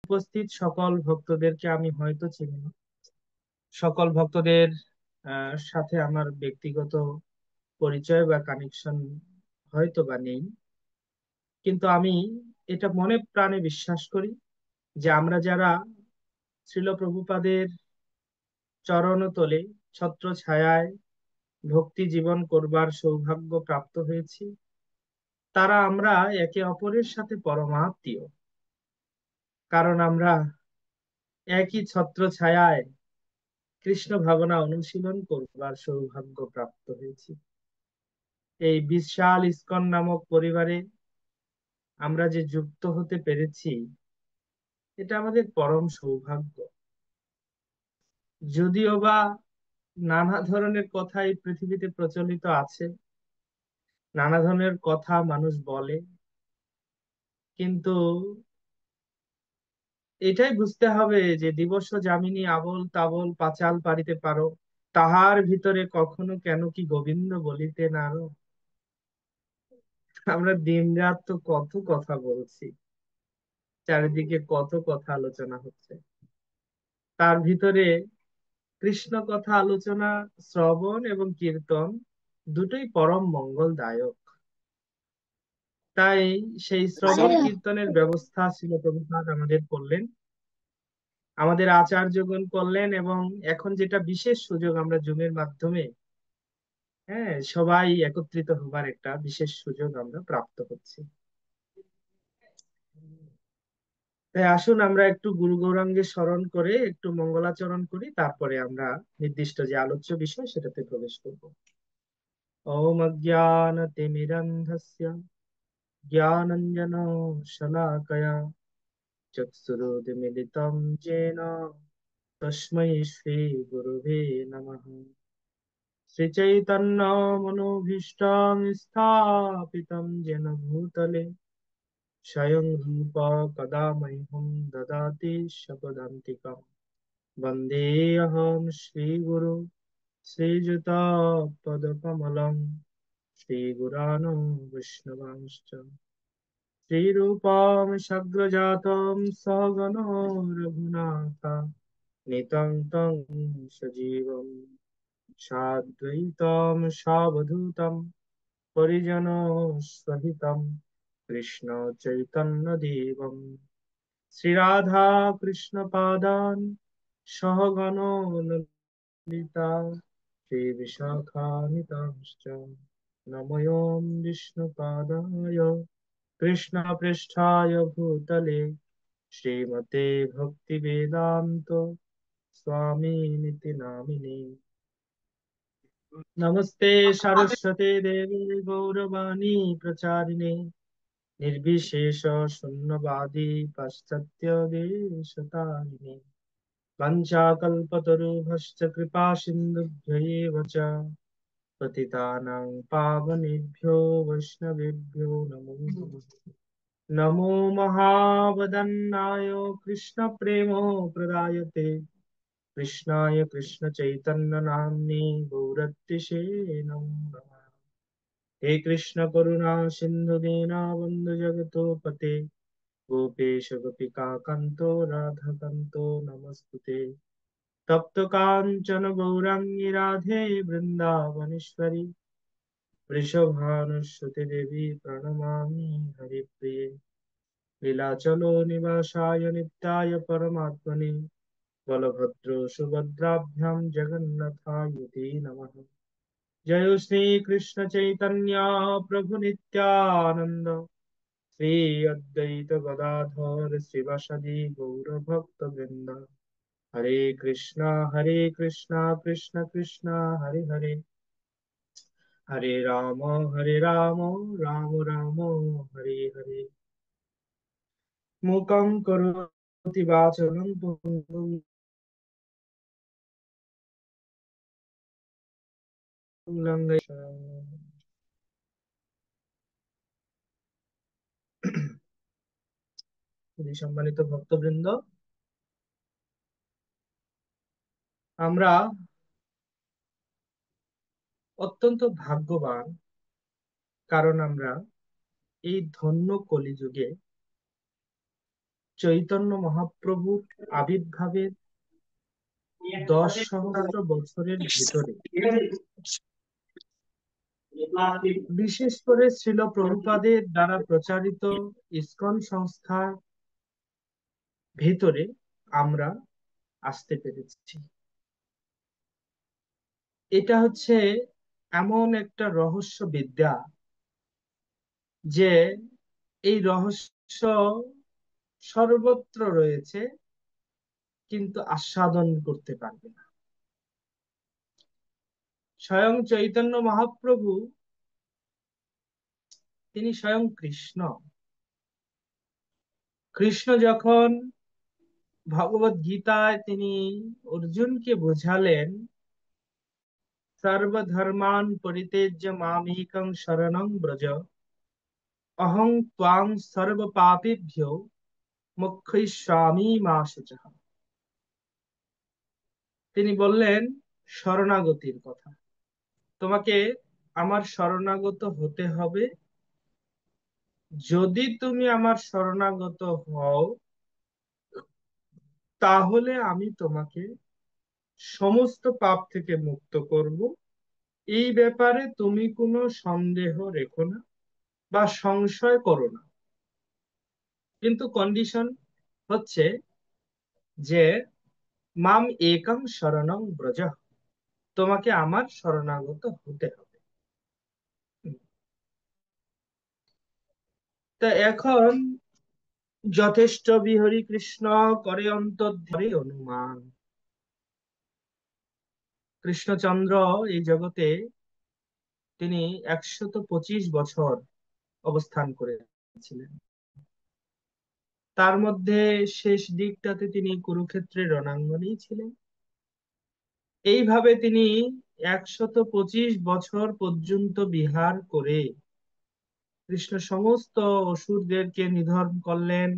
উপস্থিত সকল ভক্তদেরকে আমি হয়তো চিনি না। সকল ভক্তদের সাথে আমার ব্যক্তিগত পরিচয় বা কানেকশন হয়তো বা নেই, কিন্তু আমি এটা মনে প্রাণে বিশ্বাস করি যে আমরা যারা শ্রীল প্রভুপাদের চরণতলে ছত্র ছায়ায় ভক্তি জীবন করবার সৌভাগ্য প্রাপ্ত হয়েছি, তারা আমরা একে অপরের সাথে পরমাত্মীয়। কারণ আমরা একই ছত্র ছায়ায় কৃষ্ণ ভাবনা অনুশীলন করবার সৌভাগ্য প্রাপ্ত হয়েছি। এই বিশাল ইস্কন নামক পরিবারে আমরা যে যুক্ত হতে পেরেছি, এটা আমাদের পরম সৌভাগ্য। যদিও বা নানা ধরনের কথা এই পৃথিবীতে প্রচলিত আছে, নানা ধরনের কথা মানুষ বলে, কিন্তু এটাই বুঝতে হবে যে দিবস যামিনী আবোল তাবোল পাঁচাল পারিতে পারো, তাহার ভিতরে কখনো কেন কি গোবিন্দ বলিতে নারো। আমরা দিনরাত তো কত কথা বলছি, চারিদিকে কত কথা আলোচনা হচ্ছে, তার ভিতরে কৃষ্ণ কথা আলোচনা, শ্রবণ এবং কীর্তন দুটোই পরম মঙ্গলদায়ক। তাই সেই শ্রবণ কীর্তনের ব্যবস্থা ছিল প্রভুপাদ আমাদের করলেন, আমাদের আচার্যগণ করলেন, এবং এখন যেটা বিশেষ সুযোগ আমরা জুমের মাধ্যমে সবাই একত্রিত হবার একটা বিশেষ সুযোগ আমরা প্রাপ্ত হচ্ছি। তাই আসুন আমরা একটু গুরু গৌরাঙ্গে স্মরণ করে একটু মঙ্গলাচরণ করি, তারপরে আমরা নির্দিষ্ট যে আলোচ্য বিষয় সেটাতে প্রবেশ করব। ওম অজ্ঞানতিমিরন্ধস্য জ্ঞানাঞ্জনো শলাকয়া চক্ষুरुन्मीलितं येन तस्मै श्री गुरुवे नमः। श्रीचैतन्यमनोभीष्टं स्थापितं येन भूतले स्वयं रूप कदा मह्यं ददाति स्वपदान्तिकम्। वन्देऽहं श्रीगुरु श्रीयुतपदकमलं श्रीगुरान् वैष्णवांश्च श्रीरूपं सग्रजातं सहगणो रघुनाथ नितं तं सजीवं साद्वैतं सावधूतं परिजनसहितं कृष्ण चैतन्यदेवं श्रीराधा कृष्णपादान् सहगणो ललिता श्रीविशाखान्वितांश्च नमोऽयं विष्णुपादाय कृष्णपृष्ठाय भूतले श्रीमते भक्तिवेदान्त स्वामिनिति नामिने। नमस्ते सरस्वते देवी गौरवाणी प्रचारिणे निर्विशेष शून्यवादी पाश्चात्य देशतारिणे वंशाकल्पतरुभ्यश्च कृपा सिन्धुभ्यैव च पतितानां पावनेभ्यो वैष्णवेभ्यो नमो नमः। नमो महावदन्नाय कृष्णप्रेम प्रदायते कृष्णाय कृष्णचैतन्य नाम्ने गौरत्तिषे नमो नमः। हे कृष्ण करुणा सिन्धु दीनबन्धु जगतोपते गोपेश गोपिका कान्तो राधाकान्तो नमस्तुते। तप्त काञ्चन गौराङ्गी राधे वृन्दावनेश्वरी वृषभानुसुते देवी प्रणमामि हरिप्रिये। लीलाचलो निवासाय नित्याय परमात्मने बलभद्र सुभद्राभ्यां जगन्नाथाय ते नमः। जय श्री कृष्ण चैतन्य प्रभु नित्यानंद श्री अद्वैत गदाधर शिवासादि गौर भक्त वृंद। हरे कृष्णा कृष्ण कृष्णा हरे हरे, हरे राम राम राम हरे हरे। मूकं करोति वाचनं पङ्गुं लङ्घयति। সম্মানিত ভক্তবৃন্দ, আমরা অত্যন্ত ভাগ্যবান, কারণ আমরা এই ধন্য কলিযুগে চৈতন্য মহাপ্রভুর আবির্ভাবের 10 সহস্র বছরের ভেতরে বিশেষ করে শ্রীল প্রভুপাদের দ্বারা প্রচারিত ইসকন সংস্থার ভেতরে আমরা আসতে পেরেছি। এটা হচ্ছে এমন একটা রহস্য বিদ্যা যে এই রহস্য সর্বত্র রয়েছে, কিন্তু আস্বাদন করতে পারবে না। স্বয়ং চৈতন্য মহাপ্রভু তিনি স্বয়ং কৃষ্ণ। কৃষ্ণ যখন ভগবত গীতায় তিনি অর্জুনকে বোঝালেন, সর্বধর্মান পরিত্যজ্য মামেকং শরণং ব্রজ, অহং ত্বাং সর্ব পাপেভ্যো মোক্ষয়িষ্যামি মা শুচঃ। তিনি বললেন শরণাগতির কথা, তোমাকে আমার শরণাগত হতে হবে। যদি তুমি আমার শরণাগত হও, তাহলে আমি তোমাকে সমস্ত পাপ থেকে মুক্ত করব। এই ব্যাপারে তুমি কোনো সন্দেহ রেখো না বা সংশয় করো না। কিন্তু কন্ডিশন হচ্ছে যে মাম একং শরণং ব্রজ, তোমাকে আমার শরণাগত হতে হবে। তা এখন যথেষ্ট বিহরি কৃষ্ণ করে অন্তর্ধারে অনুমান। কৃষ্ণচন্দ্র এই জগতে তিনি 125 বছর অবস্থান করেছিলেন। তার মধ্যে শেষ দিকটাতে তিনি কুরুক্ষেত্রের রণাঙ্গনেই ছিলেন। এইভাবে তিনি 125 বছর পর্যন্ত বিহার করে কৃষ্ণ সমস্ত অসুরদেরকে নিধন করলেন।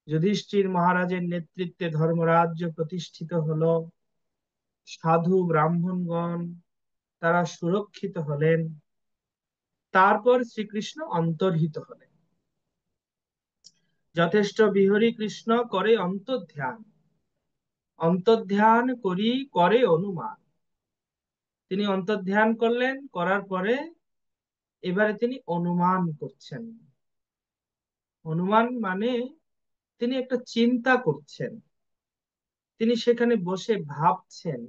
যুধিষ্ঠির মহারাজের নেতৃত্বে ধর্মরাজ্য প্রতিষ্ঠিত হলো। সাধু ব্রাহ্মণগণ তারা সুরক্ষিত হলেন। তারপর শ্রীকৃষ্ণ অন্তর্হিত হলেন। যথেষ্ট বিহরি কৃষ্ণ করে অন্তর্ধ্যান, অন্তর্ধ্যান করি করে অনুমান। তিনি অন্তর্ধ্যান করলেন, করার পরে এবারে তিনি অনুমান করছেন। অনুমান মানে তিনি একটা চিন্তা করছেন, তিনি সেখানে বসে ভাবছেন,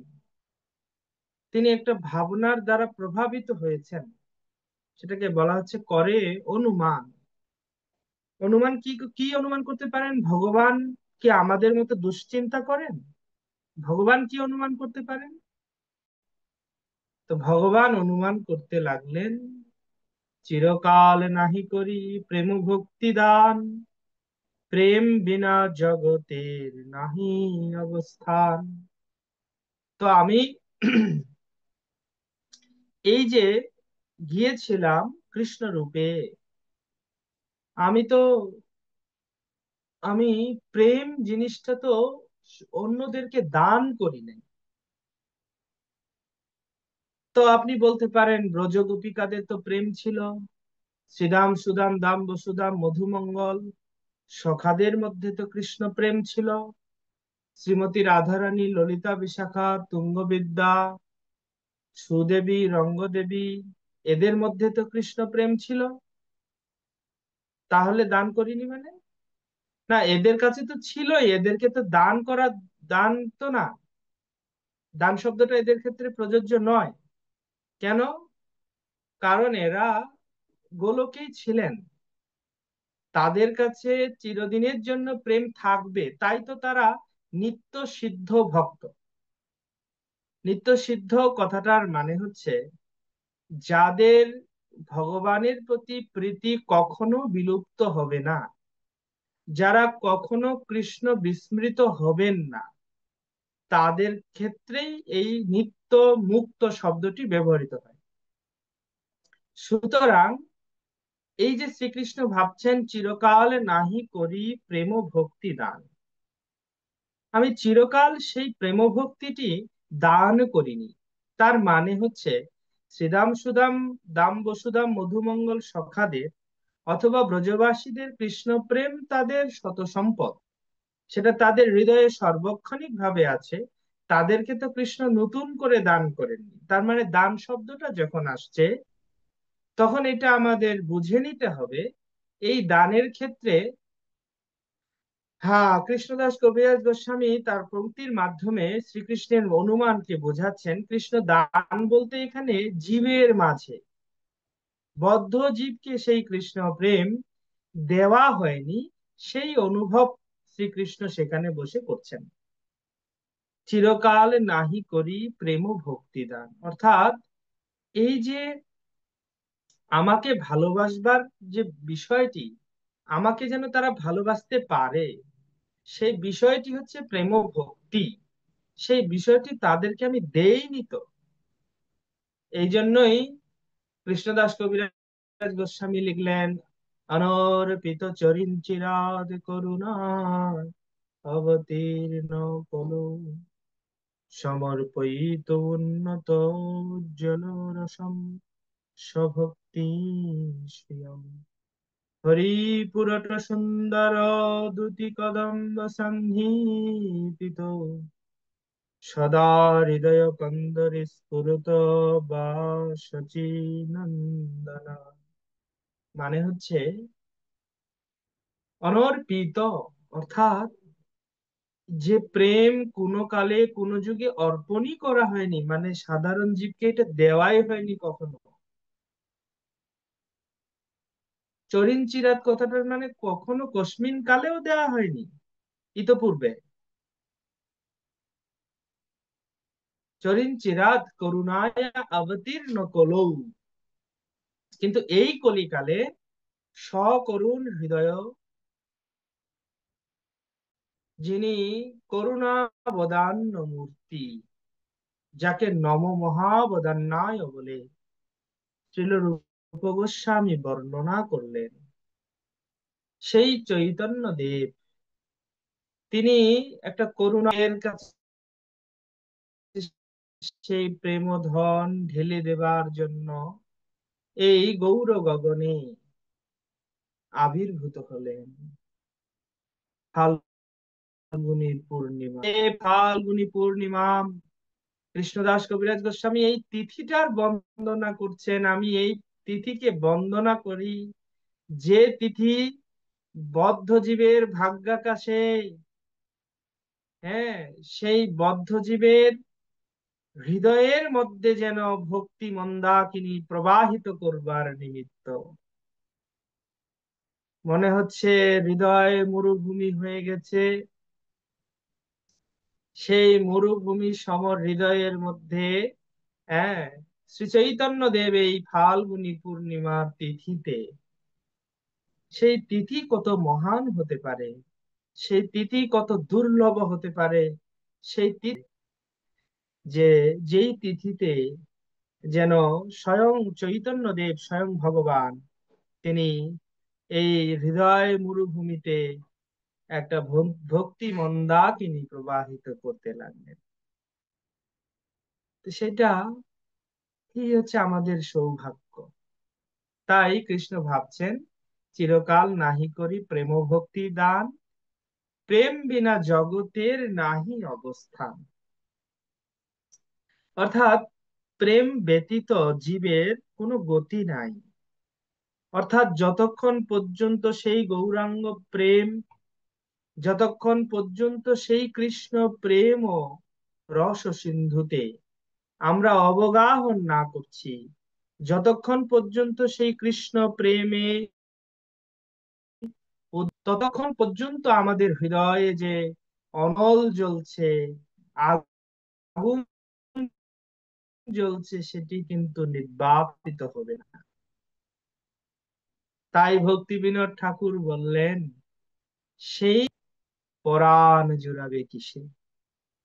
তিনি একটা ভাবনার দ্বারা প্রভাবিত হয়েছেন। সেটাকে বলা হচ্ছে করে অনুমান। অনুমান কি কি অনুমান করতে পারেন? ভগবান কি আমাদের মতো দুশ্চিন্তা করেন? ভগবান কি অনুমান করতে পারেন? তো ভগবান অনুমান করতে লাগলেন, চিরকাল নাহি করি প্রেম ভক্তি দান, প্রেম বিনা জগতের নাহি অবস্থান। তো আমি এই যে গিয়েছিলাম কৃষ্ণ রূপে, আমি তো আমি প্রেম জিনিসটা তো অন্যদেরকে দান করি নাই। তো আপনি বলতে পারেন ব্রজ গোপিকাদের তো প্রেম ছিল, শ্রীদাম সুদাম দাম বসুদাম মধুমঙ্গল সখাদের মধ্যে তো কৃষ্ণ প্রেম ছিল। শ্রীমতী রাধারানী, ললিতা বিশাখা, তুঙ্গবিদ্যা, সুদেবী, রঙ্গদেবী, এদের মধ্যে তো কৃষ্ণ প্রেম ছিল। তাহলে দান করিনি মানে? না, এদের কাছে তো ছিলই, এদেরকে তো দান করা, দান তো না, দান শব্দটা এদের ক্ষেত্রে প্রযোজ্য নয়। কেন? কারণ এরা গোলকেই ছিলেন, তাদের কাছে চিরদিনের জন্য প্রেম থাকবে, তাই তো তারা নিত্য সিদ্ধ ভক্ত। নিত্য সিদ্ধ কথাটার মানে হচ্ছে যাদের ভগবানের প্রতি প্রীতি কখনো বিলুপ্ত হবে না, যারা কখনো কৃষ্ণ বিস্মৃত হবেন না, তাদের ক্ষেত্রেই এই নিত্য মুক্ত শব্দটি ব্যবহৃত হয়। সুতরাং এই যে শ্রীকৃষ্ণ ভাবছেন চিরকাল নাহি করি প্রেম ভক্তি দান, আমি চিরকাল সেই প্রেম ভক্তিটি দান করিনি। তার মানে হচ্ছে শ্রীদাম সুদাম দাম বসুদাম মধুমঙ্গল সখাদের অথবা ব্রজবাসীদের কৃষ্ণ প্রেম তাদের শত সম্পদ, সেটা তাদের হৃদয়ে সার্বক্ষণিক ভাবে আছে। তাদেরকে তো কৃষ্ণ নতুন করে দান করেননি। তার মানে দান শব্দটা যখন আসছে, তখন এটা আমাদের বুঝে নিতে হবে এই দানের ক্ষেত্রে। হ্যাঁ, কৃষ্ণদাস কবিরাজ গোস্বামী তার পংক্তির মাধ্যমে শ্রীকৃষ্ণের অনুমানকে বোঝাচ্ছেন। কৃষ্ণ দান বলতে এখানে জীবের মাঝে, বদ্ধ জীবকে সেই কৃষ্ণ প্রেম দেওয়া হয়নি, সেই অনুভব শ্রীকৃষ্ণ সেখানে বসে করছেন। চিরকাল নাহি করি প্রেম ভক্তি দান, অর্থাৎ এই যে আমাকে ভালোবাসবার যে বিষয়টি, আমাকে যেন তারা ভালোবাসতে পারে, সেই বিষয়টি হচ্ছে প্রেম ভক্তি। সেই বিষয়টি তাদেরকে আমি দেইনি তো। এই জন্যই কৃষ্ণদাস কবিরাজ গোস্বামী লিখলেন, অনর্পিত চরিঞ্চিরাদ করুণা অবতীর্ণ কলো, সমর্পয়িত উন্নত উজ্জ্বল রসম স্বভক্তি শ্রিয়ম, হরিপুরট সুন্দর দুতি কদম্ব সন্নিহিত, সদা হৃদয় কন্দরে স্ফুরত বা নন্দন। মানে হচ্ছে অনর্পিত, অর্থাৎ যে প্রেম কোনো কালে কোনো যুগে অর্পণই করা হয়নি, মানে সাধারণ জীবকে এটা দেওয়াই হয়নি কখনো। চরিন চিরাত কথাটার মানে কখনো কস্মিন কালেও দেওয়া হয়নি ইতপূর্বে। চরিন চিরাত করুণায় অবতীর্ণ কলৌ, কিন্তু এই কলিকালে সকরুণ হৃদয়, যিনি করুণাবদান্য মূর্তি, যাকে নম মহাবদান্যায় বলে শ্রীল রূপ গোস্বামী বর্ণনা করলেন, সেই চৈতন্য দেব, তিনি একটা করুণার কাছে সেই প্রেমধন ঢেলে দেবার জন্য এই গৌর গগনে আবির্ভূত হলেন। ফাল্গুনী পূর্ণিমা, ফাল্গুনী পূর্ণিমা কৃষ্ণদাস কবিরাজ গোস্বামী এই তিথিটার বন্দনা করছেন। আমি এই তিথিকে বন্দনা করি, যে তিথি বদ্ধ জীবের ভাগ্যাকাশে, হ্যাঁ, সেই বদ্ধ জীবের হৃদয়ের মধ্যে যেন ভক্তি মন্দাকিনী প্রবাহিত করবার নিমিত্ত। মনে হচ্ছে হৃদয় মরুভূমি হয়ে গেছে, সেই মরুভূমি সম হৃদয়ের মধ্যে, হ্যাঁ, শ্রী চৈতন্য দেব এই ফাল্গুনী পূর্ণিমার তিথিতে, সেই তিথি কত মহান হতে পারে, সেই তিথি কত দুর্লভ হতে পারে, সেই তিথি যে, যেই তিথিতে যেন স্বয়ং চৈতন্য দেব, স্বয়ং ভগবান, তিনি এই হৃদয় মরুভূমিতে একটা ভক্তি মন্দাকিনী প্রবাহিত করতে লাগলেন। তো সেটা এই হচ্ছে আমাদের সৌভাগ্য। তাই কৃষ্ণ ভাবছেন, চিরকাল নাহি করি প্রেম ভক্তি দান, প্রেম বিনা জগতের নাহি অবস্থান। অর্থাৎ প্রেম ব্যতীত জীবের কোনো গতি নাই। অর্থাৎ যতক্ষণ পর্যন্ত সেই গৌরাঙ্গ প্রেম, যতক্ষণ পর্যন্ত সেই কৃষ্ণ প্রেম ও রস সিন্ধুতে আমরা অবগাহন না করছি, যতক্ষণ পর্যন্ত সেই কৃষ্ণ প্রেমে, ততক্ষণ পর্যন্ত আমাদের হৃদয়ে যে অনল জ্বলছে, আগুন জ্বলছে, সেটি কিন্তু নির্বাপিত হবে না। তাই ভক্তি বিনোদ ঠাকুর বললেন, সেই পরাণ জুড়াবে কিসে।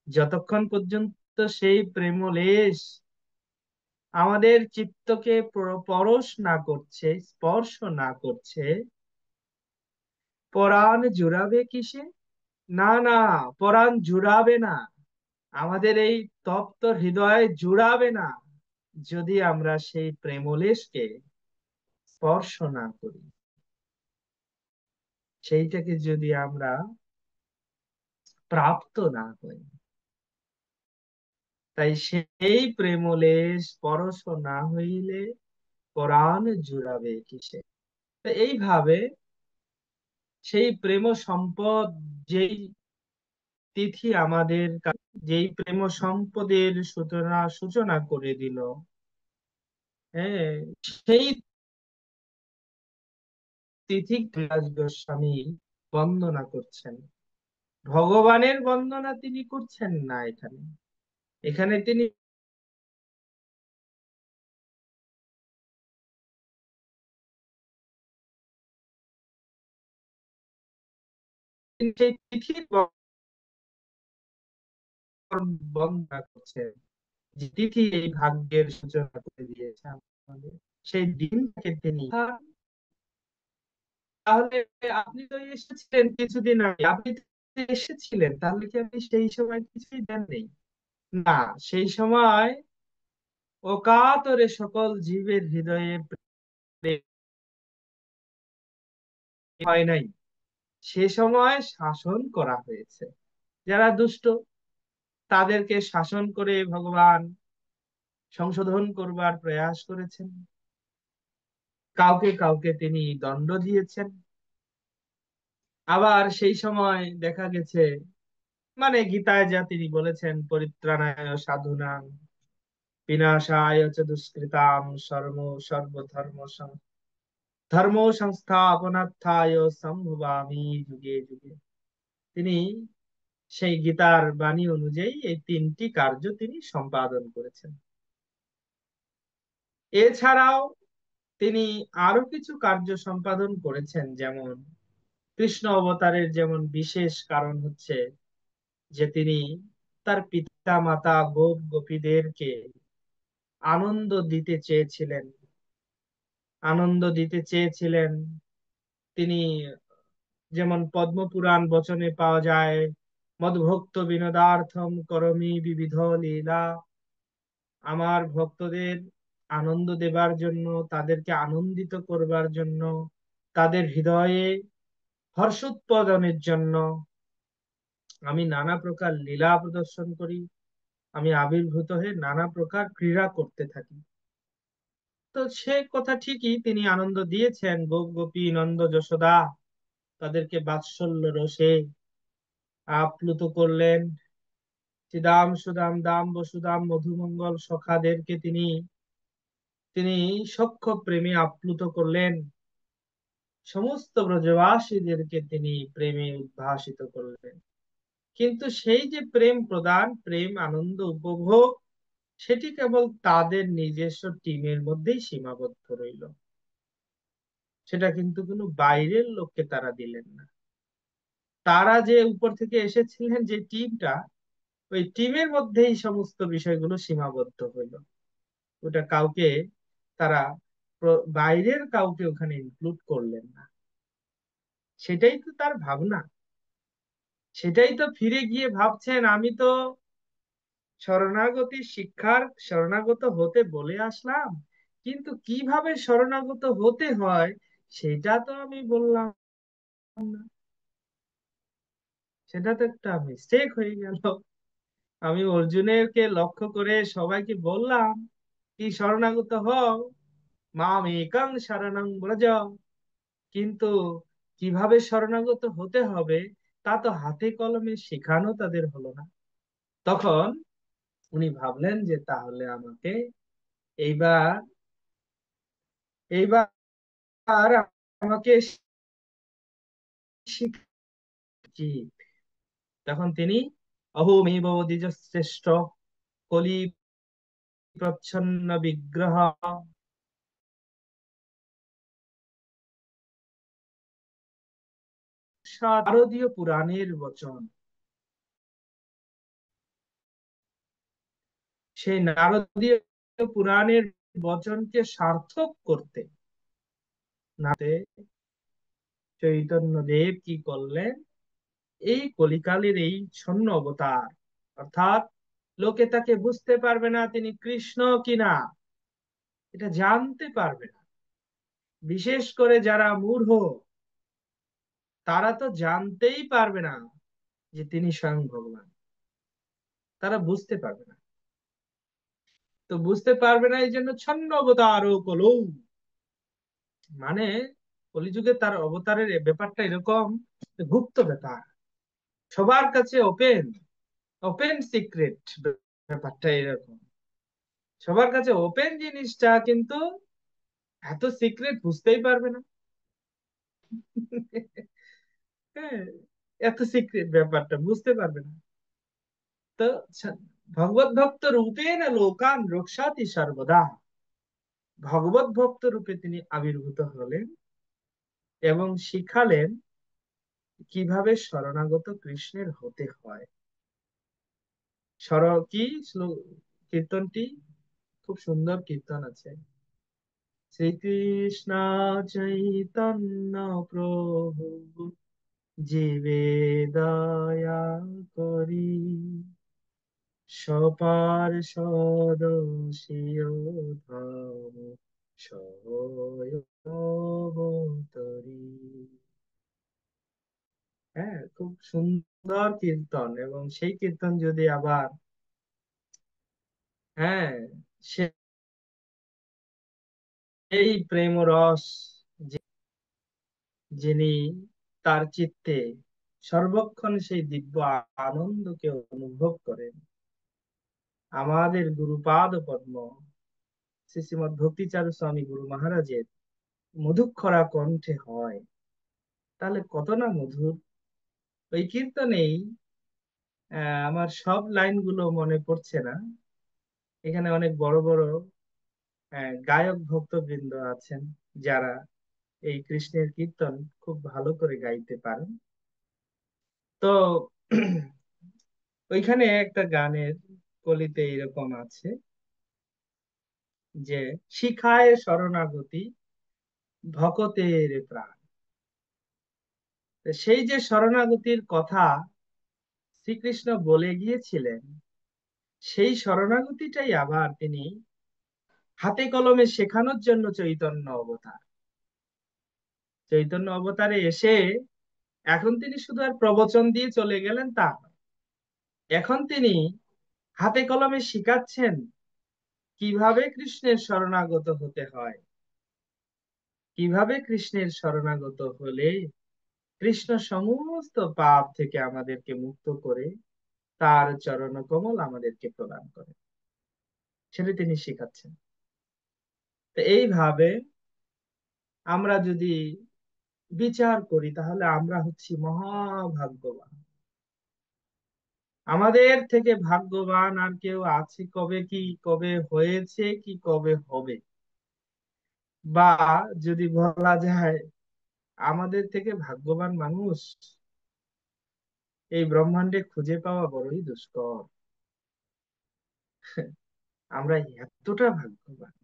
যতক্ষণ পর্যন্ত সেই প্রেমলেশ আমাদের চিত্তকে পরশ না করছে, স্পর্শ না করছে, পরাণ জুড়াবে কিসে। না না, পরাণ জুড়াবে না, আমাদের এই তপ্ত হৃদয় জুড়াবে না, যদি আমরা সেই প্রেমলেশকে স্পর্শ না করি। সেইটাকে যদি আমরা প্রাপ্ত না হই, তাই সেই প্রেমলেশ পরশ না হইলে পরাণ জুড়াবে কিসে। তো এইভাবে সেই প্রেম সম্পদ, যেই তিথি আমাদের যেই প্রেম সম্পদের সূচনা সূচনা করে দিল, হ্যাঁ, সেই তিথি কৈলাস গোস্বামী বন্দনা করছেন। ভগবানের বন্দনা তিনি করছেন না এখানে। এখানে তিনি সেই তিথির বন্দনা করছেন, যে তিথি এই ভাগ্যের সূচনা করে দিয়েছে আমাদের, সেই দিনটাকে তিনি। তাহলে আপনি তো এসেছিলেন কিছুদিন আগে, আপনি তো এসেছিলেন, তাহলে কি আপনি সেই সময় কিছুই দেন নেই? না, সেই সময় অকাতরে সকল জীবের হৃদয়ে প্রেম হয় নাই, সে সময় শাসন করা হয়েছে। যারা দুষ্ট, তাদেরকে শাসন করে ভগবান সংশোধন করবার প্রয়াস করেছেন। কাউকে কাউকে তিনি দণ্ড দিয়েছেন। আবার সেই সময় দেখা গেছে, মানে গীতায় যা তিনি বলেছেন, পরিত্রাণায় সাধুনাং বিনাশায় চ দুষ্কৃতাম সর্বধর্ম ধর্ম সংস্থাপনার্থায় সম্ভবামি যুগে যুগে। তিনি সেই গীতার বাণী অনুযায়ী এই তিনটি কার্য তিনি সম্পাদন করেছেন। এছাড়াও তিনি আরো কিছু কার্য সম্পাদন করেছেন, যেমন কৃষ্ণ অবতারের যেমন বিশেষ কারণ হচ্ছে যে তিনি তার পিতা মাতা গোপ গোপীদেরকে আনন্দ দিতে চেয়েছিলেন। আনন্দ দিতে চেয়েছিলেন তিনি, যেমন পদ্মপুরাণ বচনে পাওয়া যায়, মদ্ভক্ত বিনোদার্থম করমি বিবিধ লীলা। আমার ভক্তদের আনন্দ দেবার জন্য, তাদেরকে আনন্দিত করবার জন্য, তাদের হৃদয়ে হর্ষোৎপাদনের জন্য আমি নানা প্রকার লীলা প্রদর্শন করি। আমি আবির্ভূত হয়ে নানা প্রকার ক্রীড়া করতে থাকি। তো সে কথা ঠিকই, তিনি আনন্দ দিয়েছেন। গোপ গোপী নন্দ যশোদা তাদেরকে বাৎসল্য রসে আপ্লুত করলেন। চিদাম সুদাম দাম বসুদাম মধুমঙ্গল সখাদেরকে তিনি তিনি সখ্য প্রেমে আপ্লুত করলেন। সমস্ত ব্রজবাসীদেরকে তিনি প্রেমে উদ্ভাসিত করলেন। কিন্তু সেই যে প্রেম প্রদান, প্রেম আনন্দ উপভোগ, সেটি কেবল তাদের নিজস্ব টিমের মধ্যেই সীমাবদ্ধ রইল। সেটা কিন্তু কোনো বাইরের লোককে তারা দিলেন না। তারা যে উপর থেকে এসেছিলেন, যে টিমটা, ওই টিমের মধ্যেই সমস্ত বিষয়গুলো সীমাবদ্ধ হইল। ওটা কাউকে তারা বাইরের কাউকে ওখানে ইনক্লুড করলেন না। সেটাই তো তার ভাবনা। সেটাই তো ফিরে গিয়ে ভাবছেন, আমি তো শরণাগতি শিক্ষার শরণাগত হতে বলে আসলাম, কিন্তু কিভাবে শরণাগত হতে হয় সেটা তো আমি বললাম না। সেটা তো একটা মিস্টেক হয়ে গেল। আমি অর্জুনেরকে লক্ষ্য করে সবাইকে বললাম কি শরণাগত হও, মাম একাং শরণং ব্রজ, কিন্তু কিভাবে শরণাগত হতে হবে তা তো হাতে কলমে শেখানো তাদের হলো না। তখন উনি ভাবলেন যে তাহলে আমাকে এইবার এইবার আমাকে শিখি। তখন তিনি অহমেব দ্বিজ শ্রেষ্ঠ কলি প্রচ্ছন্ন বিগ্রহ, শারদীয় পুরাণের বচন, সেই নারদীয় পুরাণের বচনকে সার্থক করতে নাতে চৈতন্য দেব কি করলেন, এই কলিকালের এই ছন্ন অবতার, অর্থাৎ লোকে তাকে বুঝতে পারবে না তিনি কৃষ্ণ কিনা, এটা জানতে পারবে না। বিশেষ করে যারা মূঢ়, তারা তো জানতেই পারবে না যে তিনি স্বয়ং ভগবান। তারা বুঝতে পারবে না। তো বুঝতে পারবে না, এই জন্য ছন্ন অবতার কলৌ, মানে কলিযুগে তার অবতারের এ ব্যাপারটা এরকম, গুপ্ত ব্যাপার, সবার কাছে ওপেন, ওপেন সিক্রেট। ব্যাপারটা এরকম, সবার কাছে ওপেন জিনিসটা, কিন্তু এত সিক্রেট বুঝতেই পারবে না। হ্যাঁ, এত সিক্রেট ব্যাপারটা বুঝতে পারবে না। তো ভগবত ভক্ত রূপেণ লোকান রক্ষাতি সর্বদা, ভগবত ভক্ত রূপে তিনি আবির্ভূত হলেন এবং শিখালেন কিভাবে শরণাগত কৃষ্ণের হতে হয়। কি কীর্তনটি, খুব সুন্দর কীর্তন আছে। শ্রীকৃষ্ণ চৈতন্য প্রভু জীবে দয়া করি, সপার্ষদ স্বীয় ধাম সহায়তরি। হ্যাঁ, খুব সুন্দর কীর্তন। এবং সেই কীর্তন যদি আবার, হ্যাঁ, সেই প্রেম রস, যিনি তার চিত্তে সর্বক্ষণ সেই দিব্য আনন্দকে অনুভব করেন, আমাদের গুরুপাদ পদ্ম শ্রী শ্রীমৎ ভক্তিচারু স্বামী গুরু মহারাজের মধুক্ষরা কণ্ঠে হয়, তাহলে কত না মধুর। ওই কীর্তনেই আমার সব লাইনগুলো মনে পড়ছে না, এখানে অনেক বড় বড় গায়ক ভক্তবৃন্দ আছেন যারা এই কৃষ্ণের কীর্তন খুব ভালো করে গাইতে পারেন। তো ওইখানে একটা গানের কলিতে এরকম আছে যে, শিখায় শরণাগতি ভকতের প্রাণ। তো সেই যে শরণাগতির কথা শ্রীকৃষ্ণ বলে গিয়েছিলেন, সেই শরণাগতিটাই আবার তিনি হাতে কলমে শেখানোর জন্য চৈতন্য অবতার, চৈতন্য অবতারে এসে এখন তিনি শুধু আর প্রবচন দিয়ে চলে গেলেন তা নয়। এখন তিনি হাতে কলমে শিখাচ্ছেন কিভাবে কৃষ্ণের শরণাগত হতে হয়, কিভাবে কৃষ্ণের শরণাগত হলে কৃষ্ণ সমস্ত পাপ থেকে আমাদেরকে মুক্ত করে তার চরণ কমল আমাদেরকে প্রদান করে, সেটা তিনি শিখাচ্ছেন। তো এইভাবে আমরা যদি বিচার করি তাহলে আমরা হচ্ছি মহাভাগ্যবান। আমাদের থেকে ভাগ্যবান আর কেউ আছে কবে, কি কবে হয়েছে, কি কবে হবে, বা যদি বলা যায় আমাদের থেকে ভাগ্যবান মানুষ এই ব্রহ্মাণ্ডে খুঁজে পাওয়া বড়ই দুষ্কর। আমরা এতটা ভাগ্যবান,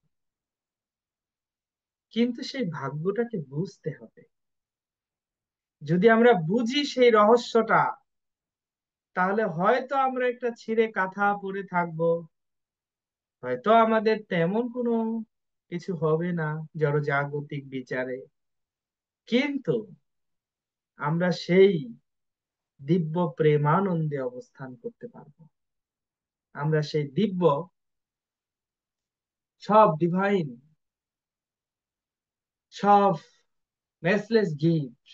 কিন্তু সেই ভাগ্যটাকে বুঝতে হবে। যদি আমরা বুঝি সেই রহস্যটা, তাহলে হয়তো আমরা একটা ছিঁড়ে কাঁথা পরে থাকবো, হয়তো আমাদের তেমন কোনো কিছু হবে না জড়জাগতিক বিচারে, কিন্তু আমরা সেই দিব্য প্রেমানন্দে অবস্থান করতে পারবো। আমরা সেই দিব্য সব ডিভাইন, সব মেসলেস গিফট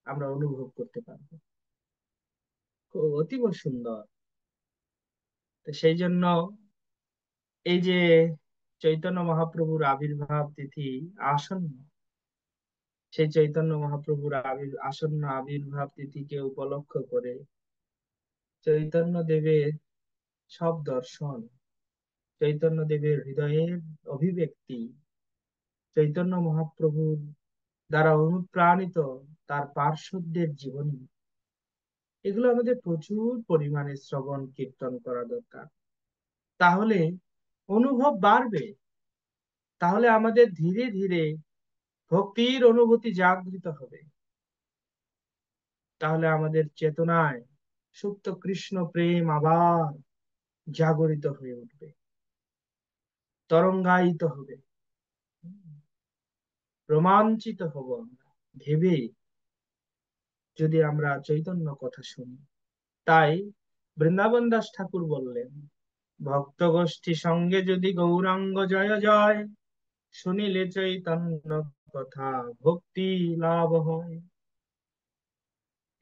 আমরা অনুভব করতে পারবো। খুব অতীব সুন্দর। তো সেই জন্য এই যে চৈতন্য মহাপ্রভুর আবির্ভাব তিথি আসন্ন, সেই চৈতন্য মহাপ্রভুর আসন্ন আবির্ভাব তিথিকে উপলক্ষ করে চৈতন্য দেবের সব দর্শন, চৈতন্য দেবের হৃদয়ের অভিব্যক্তি, চৈতন্য মহাপ্রভুর দ্বারা অনুপ্রাণিত তার পার্শ্বদের জীবনী, এগুলো আমাদের প্রচুর পরিমাণে শ্রবণ কীর্তন করা দরকার। তাহলে অনুভব বাড়বে, তাহলে আমাদের ধীরে ধীরে ভক্তির অনুভূতি জাগৃত হবে, তাহলে আমাদের চেতনায় সুপ্ত কৃষ্ণ প্রেম আবার জাগরিত হয়ে উঠবে, তরঙ্গায়িত হবে, রোমাঞ্চিত হব আমরা ভেবে যদি আমরা চৈতন্য কথা শুনি। তাই বৃন্দাবন দাস ঠাকুর বললেন, ভক্ত গোষ্ঠী সঙ্গে যদি গৌরাঙ্গ জয় জয়, শুনিলে চৈতন্য কথা ভক্তি লাভ হয়।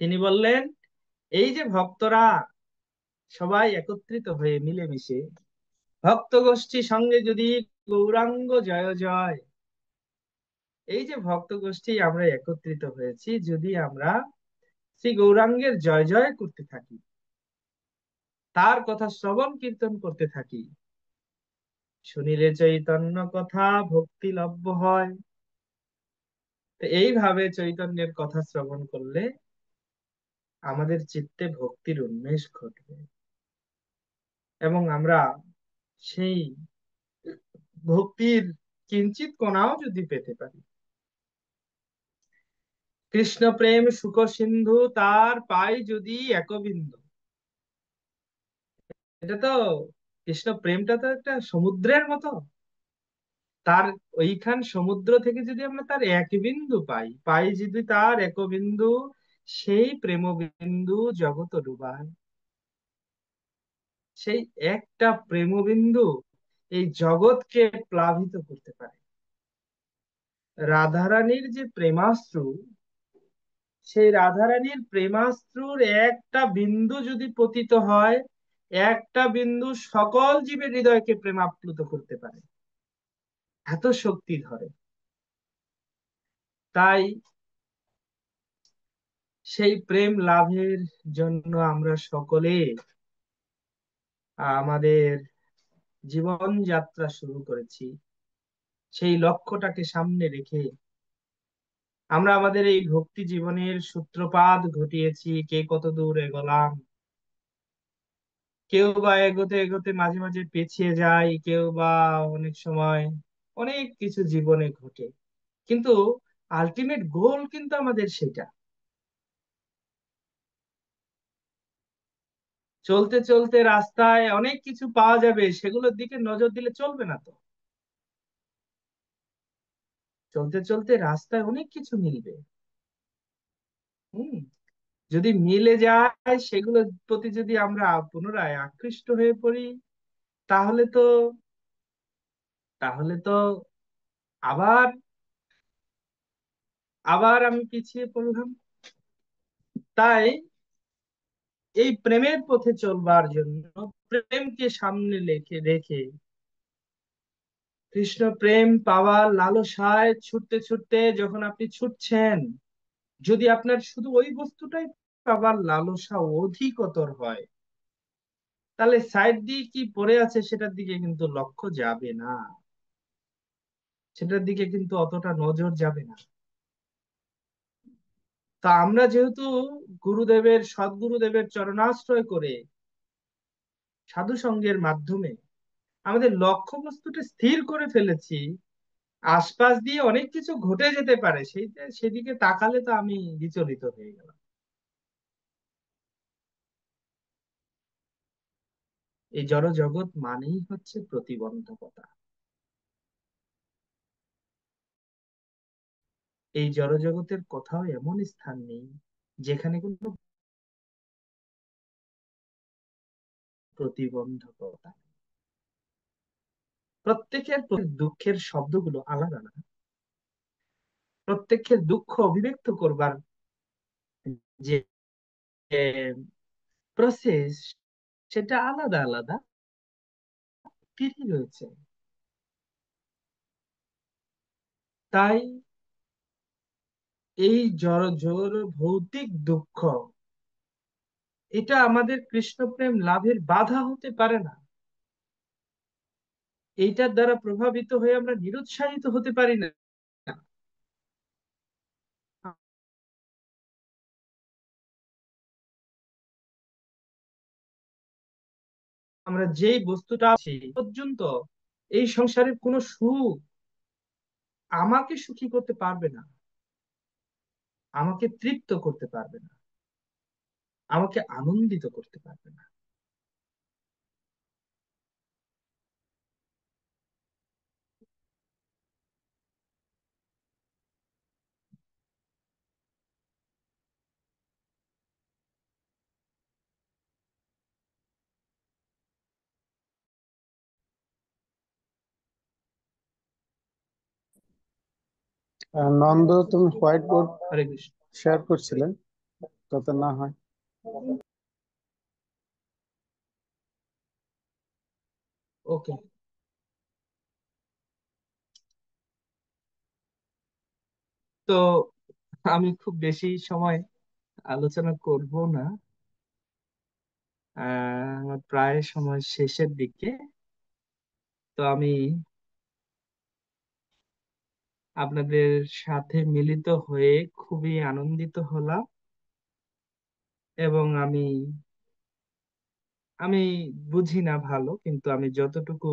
তিনি বললেন, এই যে ভক্তরা সবাই একত্রিত হয়ে মিলেমিশে ভক্ত গোষ্ঠী সঙ্গে যদি গৌরাঙ্গ জয় জয়, এই যে ভক্ত গোষ্ঠী আমরা একত্রিত হয়েছি, যদি আমরা শ্রী গৌরাঙ্গের জয় জয় করতে থাকি, তার কথা শ্রবণ কীর্তন করতে থাকি, শুনিলে চৈতন্য কথা ভক্তি লভ্য হয়। তো এইভাবে চৈতন্যের কথা শ্রবণ করলে আমাদের চিত্তে ভক্তির উন্মেষ ঘটবে, এবং আমরা সেই ভক্তির কিঞ্চিত কণাও যদি পেতে পারি। কৃষ্ণ প্রেম সুখ সিন্ধু, তার পাই যদি একবিন্দু। এটা তো, কৃষ্ণ প্রেমটা তো একটা সমুদ্রের মতো। তার ওইখান সমুদ্র থেকে যদি আমরা তার এক বিন্দু পাই, যদি তার এক বিন্দু, সেই প্রেম বিন্দু জগৎ ডুবায়। সেই একটা প্রেম বিন্দু এই জগৎকে প্লাবিত করতে পারে। রাধারানীর যে প্রেমাশ্রু, সেই রাধারানীর প্রেমাশ্রুর একটা বিন্দু যদি পতিত হয়, একটা বিন্দু সকল জীবের হৃদয়কে প্রেমাপ্লুত করতে পারে, এত শক্তি ধরে। তাই সেই প্রেম লাভের জন্য আমরা সকলে আমাদের জীবন যাত্রা শুরু করেছি। সেই লক্ষ্যটাকে সামনে রেখে আমরা আমাদের এই ভক্তি জীবনের সূত্রপাত ঘটিয়েছি। কে কত দূর এগোলাম, কেউ বা এগোতে এগোতে মাঝে মাঝে পেছিয়ে যায়, কেউ বা অনেক সময় অনেক কিছু জীবনে ঘটে, কিন্তু আলটিমেট গোল কিন্তু আমাদের সেটা। চলতে চলতে রাস্তায় অনেক কিছু পাওয়া যাবে, সেগুলোর দিকে নজর দিলে চলবে না তো। চলতে চলতে রাস্তায় অনেক কিছু মিলবে। হুম, যদি মিলে যায়, সেগুলোর প্রতি যদি আমরা পুনরায় আকৃষ্ট হয়ে পড়ি, তাহলে তো তাহলে তো আবার আবার আমি পিছিয়ে পড়লাম। তাই এই প্রেমের পথে চলবার জন্য, প্রেমকে সামনে রেখে রেখে কৃষ্ণ প্রেম পাওয়ার লালসায় ছুটতে ছুটতে যখন আপনি ছুটছেন, যদি আপনার শুধু ওই বস্তুটাই পাবার লালসা অধিকতর হয়, তাহলে সাইড দিয়ে কি পড়ে আছে সেটার দিকে কিন্তু লক্ষ্য যাবে না, সেটার দিকে কিন্তু অতটা নজর যাবে না। তা আমরা যেহেতু গুরুদেবের, সদ্গুরুদেবের চরণাশ্রয় করে সাধু সঙ্গের মাধ্যমে আমাদের লক্ষ্য বস্তুটা স্থির করে ফেলেছি, আশপাশ দিয়ে অনেক কিছু ঘটে যেতে পারে, সেদিকে তাকালে তো আমি বিচলিত হয়ে গেলাম। এই জড় জগৎ মানেই হচ্ছে প্রতিবন্ধকতা। এই জড় জগতের কোথাও এমন স্থান নেই যেখানে কোনো প্রতিবন্ধকতা নেই। প্রত্যেকের দুঃখের শব্দগুলো আলাদা আলাদা, প্রত্যেকের দুঃখ অভিব্যক্ত করবার যে প্রসেস, সেটা আলাদা আলাদা তিনি রয়েছে। তাই এই জড় জড় ভৌতিক দুঃখ, এটা আমাদের কৃষ্ণ প্রেম লাভের বাধা হতে পারে না। এইটার দ্বারা প্রভাবিত হয়ে আমরা নিরুৎসাহিত হতে পারি না। আমরা যেই বস্তুটা আছি পর্যন্ত, এই সংসারের কোনো সুখ আমাকে সুখী করতে পারবে না, আমাকে তৃপ্ত করতে পারবে না, আমাকে আনন্দিত করতে পারবে না। নন্দ, তুমি হোয়াইট বোর্ড হরে কৃষ্ণ। শেয়ার করছিলে, যাতে না হয়। ওকে। তো আমি খুব বেশি সময় আলোচনা করব না। আমার প্রায় সময় শেষের দিকে। তো আমি আপনাদের সাথে মিলিত হয়ে খুবই আনন্দিত হলাম, এবং আমি বুঝি না ভালো, কিন্তু আমি যতটুকু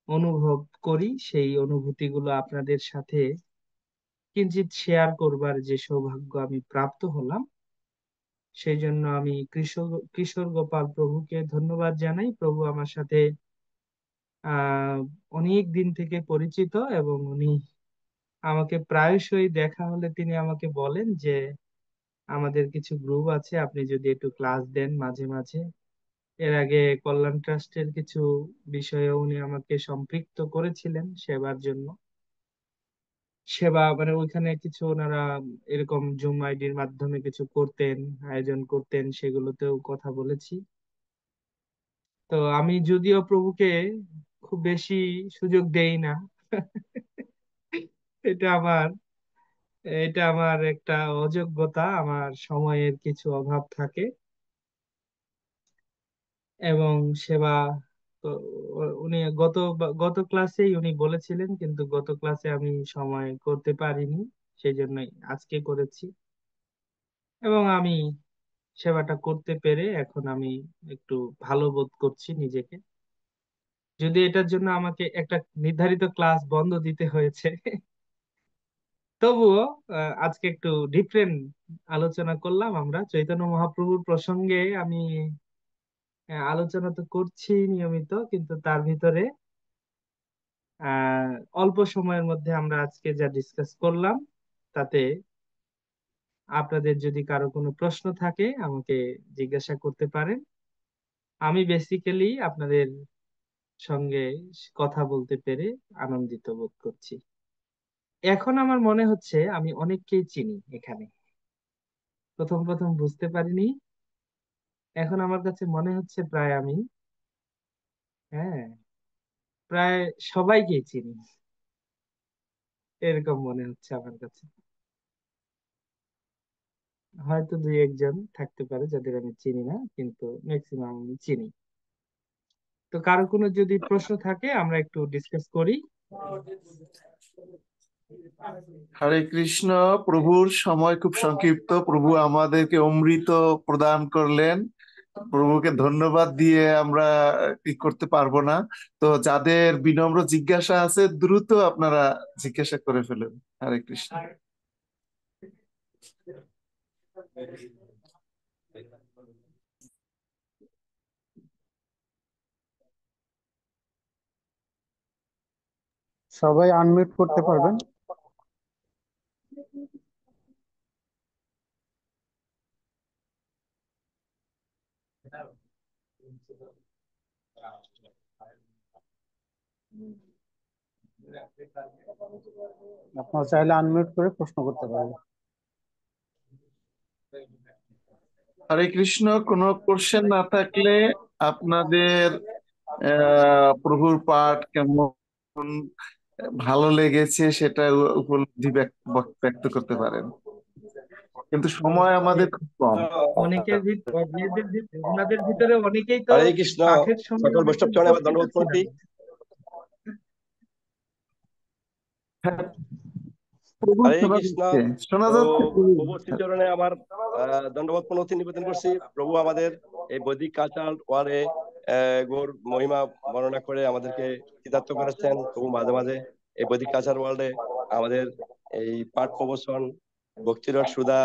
অনুভব করি সেই অনুভূতিগুলো আপনাদের সাথে কিঞ্চিত শেয়ার করবার যে সৌভাগ্য আমি প্রাপ্ত হলাম, সেই জন্য আমি কিশোর কিশোর গোপাল প্রভুকে ধন্যবাদ জানাই। প্রভু আমার সাথে আহ অনেক দিন থেকে পরিচিত, এবং উনি আমাকে প্রায়শই দেখা হলে তিনি আমাকে বলেন যে আমাদের কিছু গ্রুপ আছে, আপনি যদি একটু ক্লাস দেন মাঝে মাঝে। এর আগে কল্যাণ ট্রাস্টের কিছু বিষয়ে উনি আমাকে সম্পৃক্ত করেছিলেন সেবার জন্য। সেবা মানে ওইখানে কিছু ওনারা এরকম জুম আইডির মাধ্যমে কিছু করতেন, আয়োজন করতেন, সেগুলোতেও কথা বলেছি। তো আমি যদিও প্রভুকে খুব বেশি সুযোগ দেই না। এটা আমার এটা আমার একটা অযোগ্যতা, আমার সময়ের কিছু অভাব থাকে, এবং সেবা। তো উনি গত ক্লাসেই উনি বলেছিলেন, কিন্তু গত ক্লাসে আমি সময় করতে পারিনি, সেই জন্যই আজকে করেছি। এবং আমি সেবাটা করতে পেরে এখন আমি একটু ভালো বোধ করছি নিজেকে, যদি এটার জন্য আমাকে একটা নির্ধারিত ক্লাস বন্ধ দিতে হয়েছে। তবুও আজকে একটু ডিফারেন্ট আলোচনা করলাম আমরা চৈতন্য মহাপ্রভুর প্রসঙ্গে। আমি আলোচনা তো করছি নিয়মিত, কিন্তু তার ভিতরে আহ অল্প সময়ের মধ্যে আমরা আজকে যা ডিসকাস করলাম, তাতে আপনাদের যদি কারো কোনো প্রশ্ন থাকে আমাকে জিজ্ঞাসা করতে পারেন। আমি বেসিক্যালি আপনাদের সঙ্গে কথা বলতে পেরে আনন্দিত বোধ করছি। এখন আমার মনে হচ্ছে আমি অনেককেই চিনি এখানে। প্রথম প্রথম বুঝতে পারিনি, এখন আমার কাছে মনে হচ্ছে প্রায় আমি, হ্যাঁ, প্রায় সবাইকেই চিনি, এরকম মনে হচ্ছে আমার কাছে। হয়তো দুই একজন থাকতে পারে যাদের আমি চিনি না, কিন্তু ম্যাক্সিমাম আমি চিনি। তো কারো কোনো যদি প্রশ্ন থাকে আমরা একটু ডিসকাস করি। হরে কৃষ্ণ। প্রভুর সময় খুব সংক্ষিপ্ত, প্রভু আমাদেরকে অমৃত প্রদান করলেন। প্রভুকে ধন্যবাদ দিয়ে আমরা কি করতে পারবো না। তো যাদের বিনম্র জিজ্ঞাসা আছে দ্রুত আপনারা জিজ্ঞাসা করে ফেলুন। হরে কৃষ্ণ। সবাই আনমিউট করতে পারবেন। আপনারা চাইলে আনমিউট করে প্রশ্ন করতে পারবেন। হরে কৃষ্ণ। কোনো কোশ্চেন না থাকলে আপনাদের প্রভুর পাঠ কেমন ভালো লেগেছে সেটা উপলব্ধি ব্যক্ত করতে পারেন, কিন্তু সময় যে আমাদের খুব কম। অনেকের ওনাদের ভিতরে অনেকেই তো হরে কৃষ্ণ। পাঠের সময় সকল অনেক বৈষ্ণব চরণে আবার উপস্থিত দণ্ডবোধ আছি করছি। আমরা। হ্যাঁ, প্রভু হরে শোনা কৃষ্ণ। যাচ্ছে, শোনা তো যাচ্ছে প্রভু। প্রভু শ্রীচরণে আমার দণ্ডবোধ প্রণতি নিবেদন করছি। প্রভু আমাদের এই বৈদিক কালচার ওয়ার্ল্ডে গৌর মহিমা বর্ণনা করে আমাদেরকে কৃতার্থ করেছেন। প্রভু মাঝে মাঝে এই বৈদিক কালচার ওয়ার্ল্ডে আমাদের এই পাঠ প্রবচন ভক্তিরস সুধা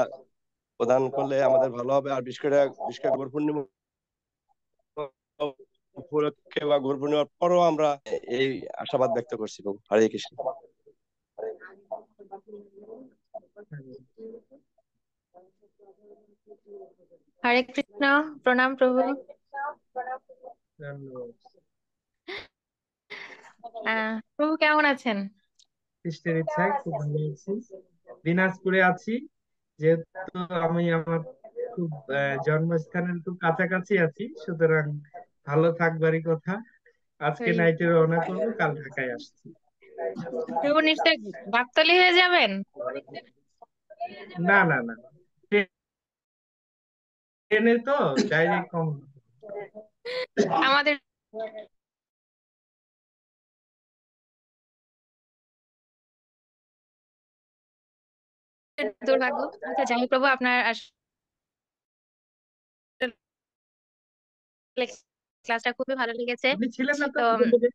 প্রদান করলে আমাদের ভালো হবে। আর বিশেষ করে গৌর পূর্ণিমা উপলক্ষে বা গৌর পূর্ণিমার পরও আমরা এই আশাবাদ ব্যক্ত করছি। প্রভু হরে কৃষ্ণ। হরে কৃষ্ণ। প্রণাম প্রভু। ধন্যবাদ। প্রভু কেমন আছেন? খ্রিস্টের ইচ্ছায় খুব ভালো আছি। দিনাজপুরে আছি, যেহেতু আমি আমার খুব জন্মস্থানের খুব কাছাকাছি আছি, সুতরাং ভালো থাকবারই কথা। আজকে হরি নাইটে রওনা করবো, কাল ঢাকায় আসছি। প্রভু, নিশ্চয় গাবতলী হয়ে যাবেন। না না না, ট্রেনে তো ডাইরেক্ট কম। আমাদের দুর্ভাগ্য। আচ্ছা, যাই হোক প্রভু, আপনার আসলে ক্লাসটা খুবই ভালো লেগেছে। আপনি ছিলেন না তো তো বিকেলে?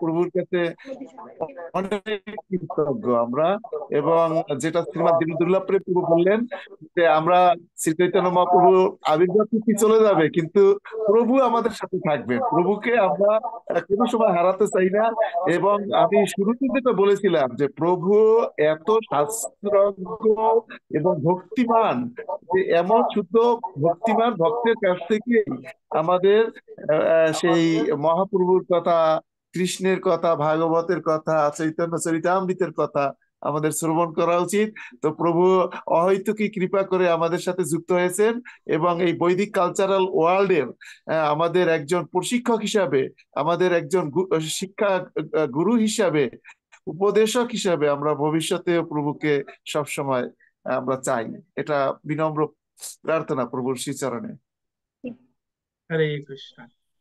প্রভুর কাছে অনেক কৃতজ্ঞ আমরা। এবং যেটা শ্রীমৎ দীনদুল্লাহ প্রভু বললেন যে আমরা শ্রী চৈতন্য মহাপ্রভু আবির্ভাব তিথি চলে যাবে, কিন্তু প্রভু আমাদের সাথে থাকবেন। প্রভুকে আমরা কোনো সময় হারাতে চাই না। এবং আমি শুরুতে যেটা বলেছিলাম যে প্রভু এত শাস্ত্রজ্ঞ এবং ভক্তিমান, যে এমন শুদ্ধ ভক্তিমান ভক্তের কাছ থেকে আমাদের সেই মহাপ্রভুর কথা, কৃষ্ণের কথা, ভাগবতের কথা, চৈতন্য চরিতামৃতের কথা আমাদের শ্রবণ করা উচিত। তো প্রভু অহৈতুকী কৃপা করে আমাদের সাথে যুক্ত হয়েছেন এবং এই বৈদিক কালচারাল ওয়ার্ল্ডের আমাদের একজন প্রশিক্ষক হিসাবে, আমাদের একজন শিক্ষা গুরু হিসাবে, উপদেশক হিসাবে আমরা ভবিষ্যতে প্রভুকে সবসময় আমরা চাই। এটা বিনম্র প্রার্থনা প্রভুর শ্রীচরণে। হরে কৃষ্ণ।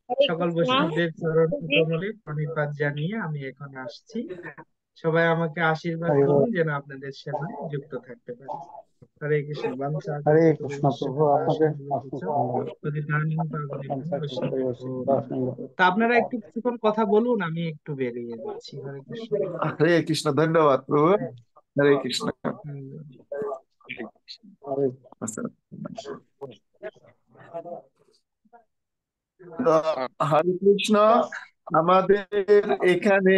হরে সকল কৃষ্ণ। বৈষ্ণবদের চরণ জি, কমলে প্রণিপাত জানিয়ে আমি এখন আসছি। সবাই আমাকে আশীর্বাদ হরি বল। করুন যেন আপনাদের সেবায় যুক্ত থাকতে পারি। হরে কৃষ্ণ। বাঞ্ছা হরে কৃষ্ণ কল্পতরুভ্যশ্চ প্রভু, কৃপা আপনাকে সিন্ধুভ্যশ্চ অসংখ্য ধন্যবাদ। পতিতানাং পাবনেভ্যো বৈষ্ণবেভ্যো নমঃ। ধন্যবাদ। তা আপনারা একটু কিছুক্ষণ কথা বলুন, আমি একটু বেরিয়ে যাচ্ছি। হরে কৃষ্ণ। হরে কৃষ্ণ। ধন্যবাদ প্রভু। হরে কৃষ্ণ। হুম। হরে আচ্ছা। তো হরে কৃষ্ণ। আমাদের এখানে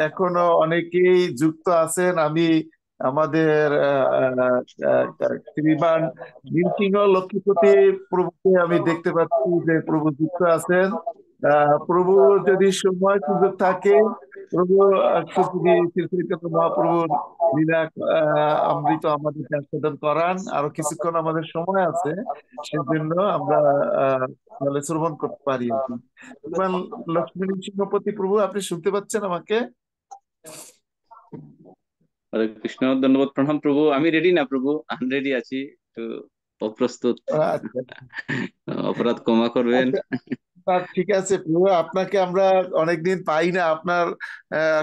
এখনো অনেকেই যুক্ত আছেন। আমি আমাদের শ্রীমান নীলসিংহ লক্ষ্মীপতি প্রভুকে আমি দেখতে পাচ্ছি যে প্রভু যুক্ত আছেন। প্রভু যদি সময় সুযোগ থাকে, প্রভু একটু যদি শ্রী চৈতন্য মহাপ্রভুর লীলা অমৃত আমাদের আস্বাদন করান, আরো কিছুক্ষণ আমাদের সময় আছে, সেজন্য আমরা তাহলে শ্রবণ করতে পারি আর কি। শ্রীমান লক্ষ্মী নৃসিংহপতি প্রভু, আপনি শুনতে পাচ্ছেন আমাকে? হরে কৃষ্ণ। ধন্যবাদ, প্রণাম প্রভু। আমি রেডি না প্রভু, আনরেডি আছি, একটু অপ্রস্তুত। আচ্ছা অপরাধ ক্ষমা করবেন। আচ্ছা। ঠিক আছে প্রভু, আপনাকে আমরা অনেকদিন পাই না। আপনার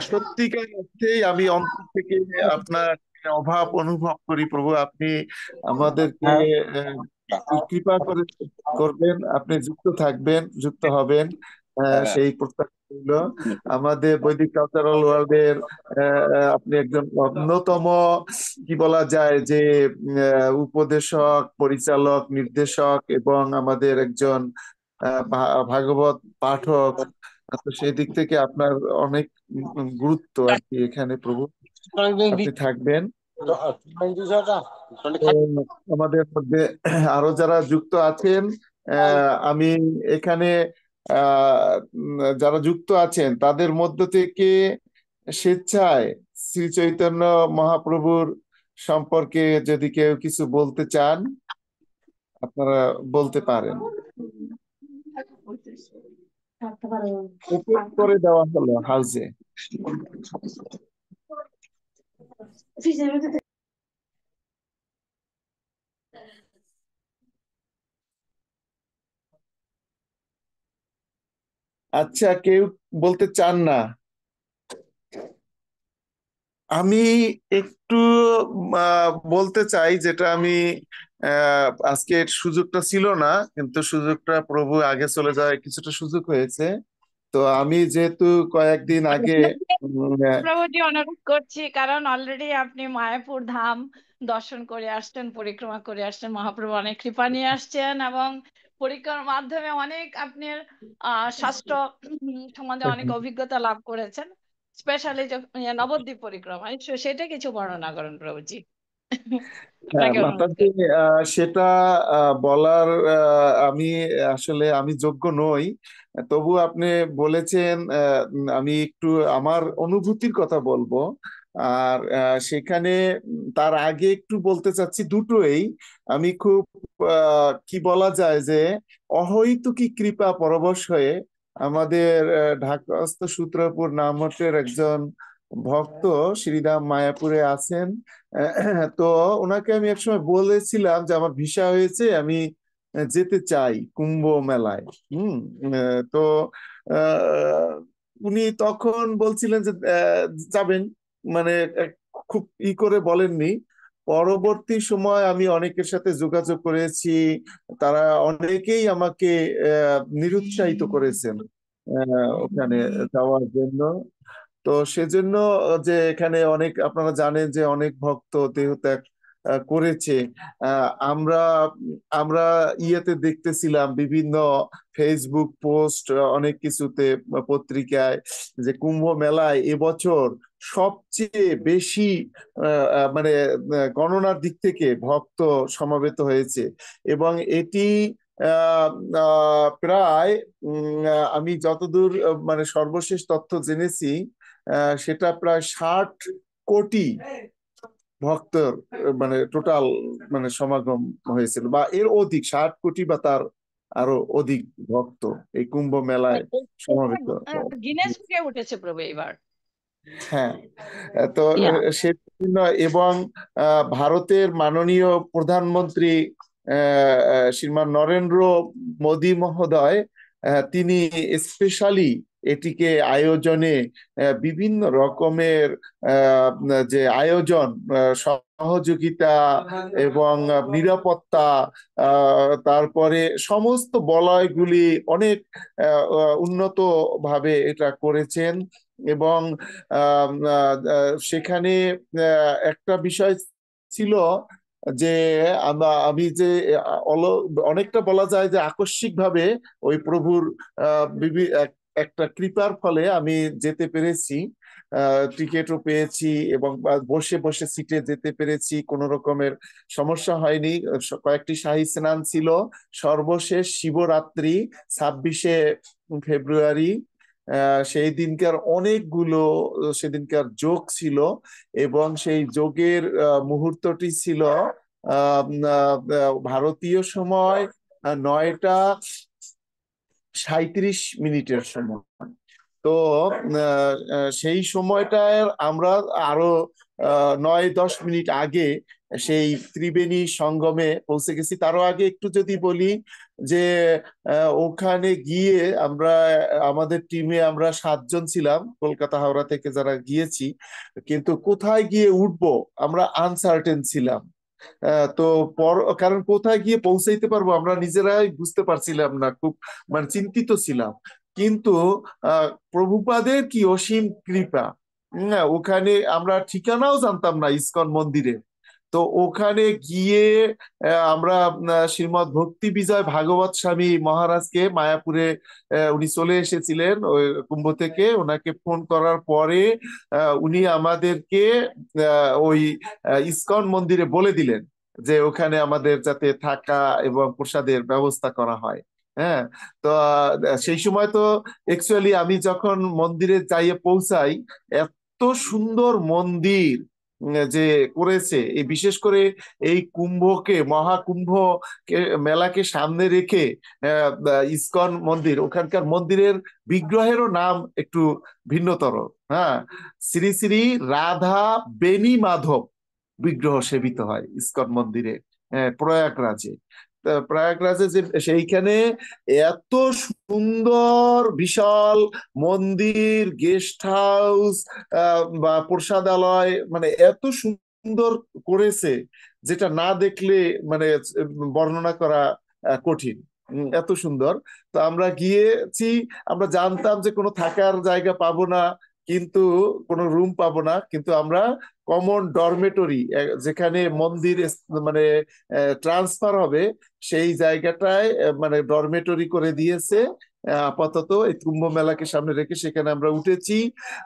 সত্যিকার অর্থেই আমি অন্তর থেকে আপনার অভাব অনুভব করি প্রভু। আপনি আমাদেরকে কৃপা করে করবেন, আপনি যুক্ত থাকবেন, যুক্ত হবেন। সেই প্রত্যাশা ছিল। আমাদের বৈদিক কালচারাল ওয়ার্ল্ডের আপনি একজন অন্যতম কি বলা যায় যে উপদেশক, পরিচালক, নির্দেশক এবং আমাদের একজন ভাগবত পাঠক। তো সেই দিক থেকে আপনার অনেক গুরুত্ব আর কি এখানে, প্রভু। আপনি থাকবেন। তো আমাদের মধ্যে আরো যারা যুক্ত আছেন, আমি এখানে যারা যুক্ত আছেন তাদের মধ্য থেকে স্বেচ্ছায় শ্রী চৈতন্য মহাপ্রভুর সম্পর্কে যদি কেউ কিছু বলতে চান, আপনারা বলতে পারেন। ওপেন করে দেওয়া হলো হাউসে। আচ্ছা, কেউ বলতে চান না? আমি একটু বলতে চাই, যেটা আমি আজকের সুযোগটা ছিল না, কিন্তু সুযোগটা প্রভু আগে চলে যায়, কিছুটা সুযোগ হয়েছে। তো আমি যেহেতু কয়েকদিন আগে প্রভুজি অনুরোধ করছি, কারণ অলরেডি আপনি মায়াপুর ধাম দর্শন করে আসছেন, পরিক্রমা করে আসছেন, মহাপ্রভু অনেক কৃপা নিয়ে আসছেন এবং পরিক্রমার মাধ্যমে অনেক আপনার শাস্ত্র সম্বন্ধে অনেক অভিজ্ঞতা লাভ করেছেন, স্পেশালি নবদ্বীপ পরিক্রমা। সেটা কিছু বর্ণনা করেন প্রভুজি। হ্যাঁ, আপনাকে অনুরোধ মাতাজি, করছি। সেটা বলার আমি যোগ্য নই। তবু আপনি বলেছেন, আমি একটু আমার অনুভূতির কথা বলবো। আর সেখানে তার আগে একটু বলতে চাচ্ছি দুটোই। আমি খুব কি বলা যায় যে অহৈতুকী কৃপা পরবশ হয়ে আমাদের ঢাকাস্থ সূত্রপুর নামঠের একজন ভক্ত শ্রীরাম মায়াপুরে আছেন। তো ওনাকে আমি একসময় বলেছিলাম যে আমার ভিসা হয়েছে, আমি যেতে চাই কুম্ভ মেলায়। তো আহ, উনি তখন বলছিলেন যে যাবেন, মানে খুব করে বলেননি। পরবর্তী সময় আমি অনেকের সাথে যোগাযোগ করেছি, তারা অনেকেই আমাকে নিরুৎসাহিত করেছেন ওখানে যাওয়ার জন্য। তো সেজন্য যে এখানে অনেক, আপনারা জানেন যে অনেক ভক্ত দেহত্যাগ করেছে। আমরা আমরা ইয়েতে দেখতেছিলাম বিভিন্ন ফেসবুক পোস্ট, অনেক কিছুতে, পত্রিকায়, যে কুম্ভ মেলায় এবছর সবচেয়ে বেশি মানে গণনার দিক থেকে ভক্ত সমাবেত হয়েছে। এবং এটি প্রায় আমি যতদূর মানে সর্বশেষ তথ্য জেনেছি, সেটা প্রায় 60 কোটি ভক্তর মানে টোটাল মানে সমাগম হয়েছিল, বা এর অধিক, 60 কোটি বা তার আরো অধিক ভক্ত এই কুম্ভ মেলায় সমাবেত। গিনেস বুকে উঠেছে প্রভু এবার। হ্যাঁ, তো ইয়া সেজন্য, এবং ভারতের মাননীয় প্রধানমন্ত্রী শ্রীমান নরেন্দ্র মোদী মহোদয়, তিনি স্পেশালি এটিকে আয়োজনে বিভিন্ন রকমের আহ, যে আয়োজন, সহযোগিতা এবং নিরাপত্তা, তারপরে সমস্ত বলয়গুলি অনেক উন্নত ভাবে এটা করেছেন। এবং সেখানে একটা বিষয় ছিল যে আমি যে অনেকটা বলা যায় যে আকস্মিক ভাবে ওই প্রভুর একটা কৃপার ফলে আমি যেতে পেরেছি, টিকিটও পেয়েছি এবং বসে বসে সিটে যেতে পেরেছি, কোনো রকমের সমস্যা হয়নি। কয়েকটি শাহী স্নান ছিল, সর্বশেষ শিবরাত্রি 26শে ফেব্রুয়ারি। সেই দিনকার অনেকগুলো সেদিনকার যোগ ছিল, এবং সেই যোগের মুহূর্তটি ছিল ভারতীয় সময় 9টা 37 মিনিটের সময়। তো সেই সময়টায় আমরা আরো 9-10 মিনিট আগে সেই ত্রিবেণী সঙ্গমে পৌঁছে গেছি। তারও আগে একটু যদি বলি যে ওখানে গিয়ে আমরা, আমাদের টিমে আমরা 7 জন ছিলাম কলকাতা হাওড়া থেকে যারা গিয়েছি, কিন্তু কোথায় গিয়ে উঠবো আমরা আনসার্টেন ছিলাম। তো কারণ কোথায় গিয়ে পৌঁছাইতে পারবো আমরা নিজেরাই বুঝতে পারছিলাম না, খুব মানে চিন্তিত ছিলাম। কিন্তু প্রভুপাদের কি অসীম কৃপা, ওখানে আমরা ঠিকানাও জানতাম না ইসকন মন্দিরে। তো ওখানে গিয়ে আমরা শ্রীমৎ ভক্তি বিজয় ভাগবত স্বামী মহারাজকে মায়াপুরে, উনি চলে এসেছিলেন ওই কুম্ভ থেকে, ওনাকে ফোন করার পরে উনি আমাদেরকে ওই ইসকন মন্দিরে বলে দিলেন যে ওখানে আমাদের যাতে থাকা এবং প্রসাদের ব্যবস্থা করা হয়। হ্যাঁ, তো সেই সময় তো অ্যাকচুয়ালি আমি যখন মন্দিরে যাইয়ে পৌঁছাই, এত সুন্দর মন্দির যে করেছে, এই বিশেষ করে এই কুম্ভকে, মহাকুম্ভ মেলাকে সামনে রেখে ইসকন মন্দির, ওখানকার মন্দিরের বিগ্রহেরও নাম একটু ভিন্নতর। হ্যাঁ, শ্রী শ্রী রাধা বেনি মাধব বিগ্রহ সেবিত হয় ইসকন মন্দিরে প্রয়াগরাজে। প্রয়াগরাজে যে সেইখানে এত সুন্দর বিশাল মন্দির, গেস্ট হাউস বা প্রসাদালয়, মানে এত সুন্দর করেছে যেটা না দেখলে মানে বর্ণনা করা কঠিন, এত সুন্দর। তো আমরা গিয়েছি, আমরা জানতাম যে কোনো থাকার জায়গা পাবো না, কিন্তু কোনো রুম পাবো না, কিন্তু আমরা কমন ডরমেটরি, যেখানে মন্দির মানে ট্রান্সফার হবে সেই জায়গাটায় মানে ডরমেটরি করে দিয়েছে আপাতত এই কুম্ভ মেলাকে সামনে রেখে, সেখানে আমরা উঠেছি।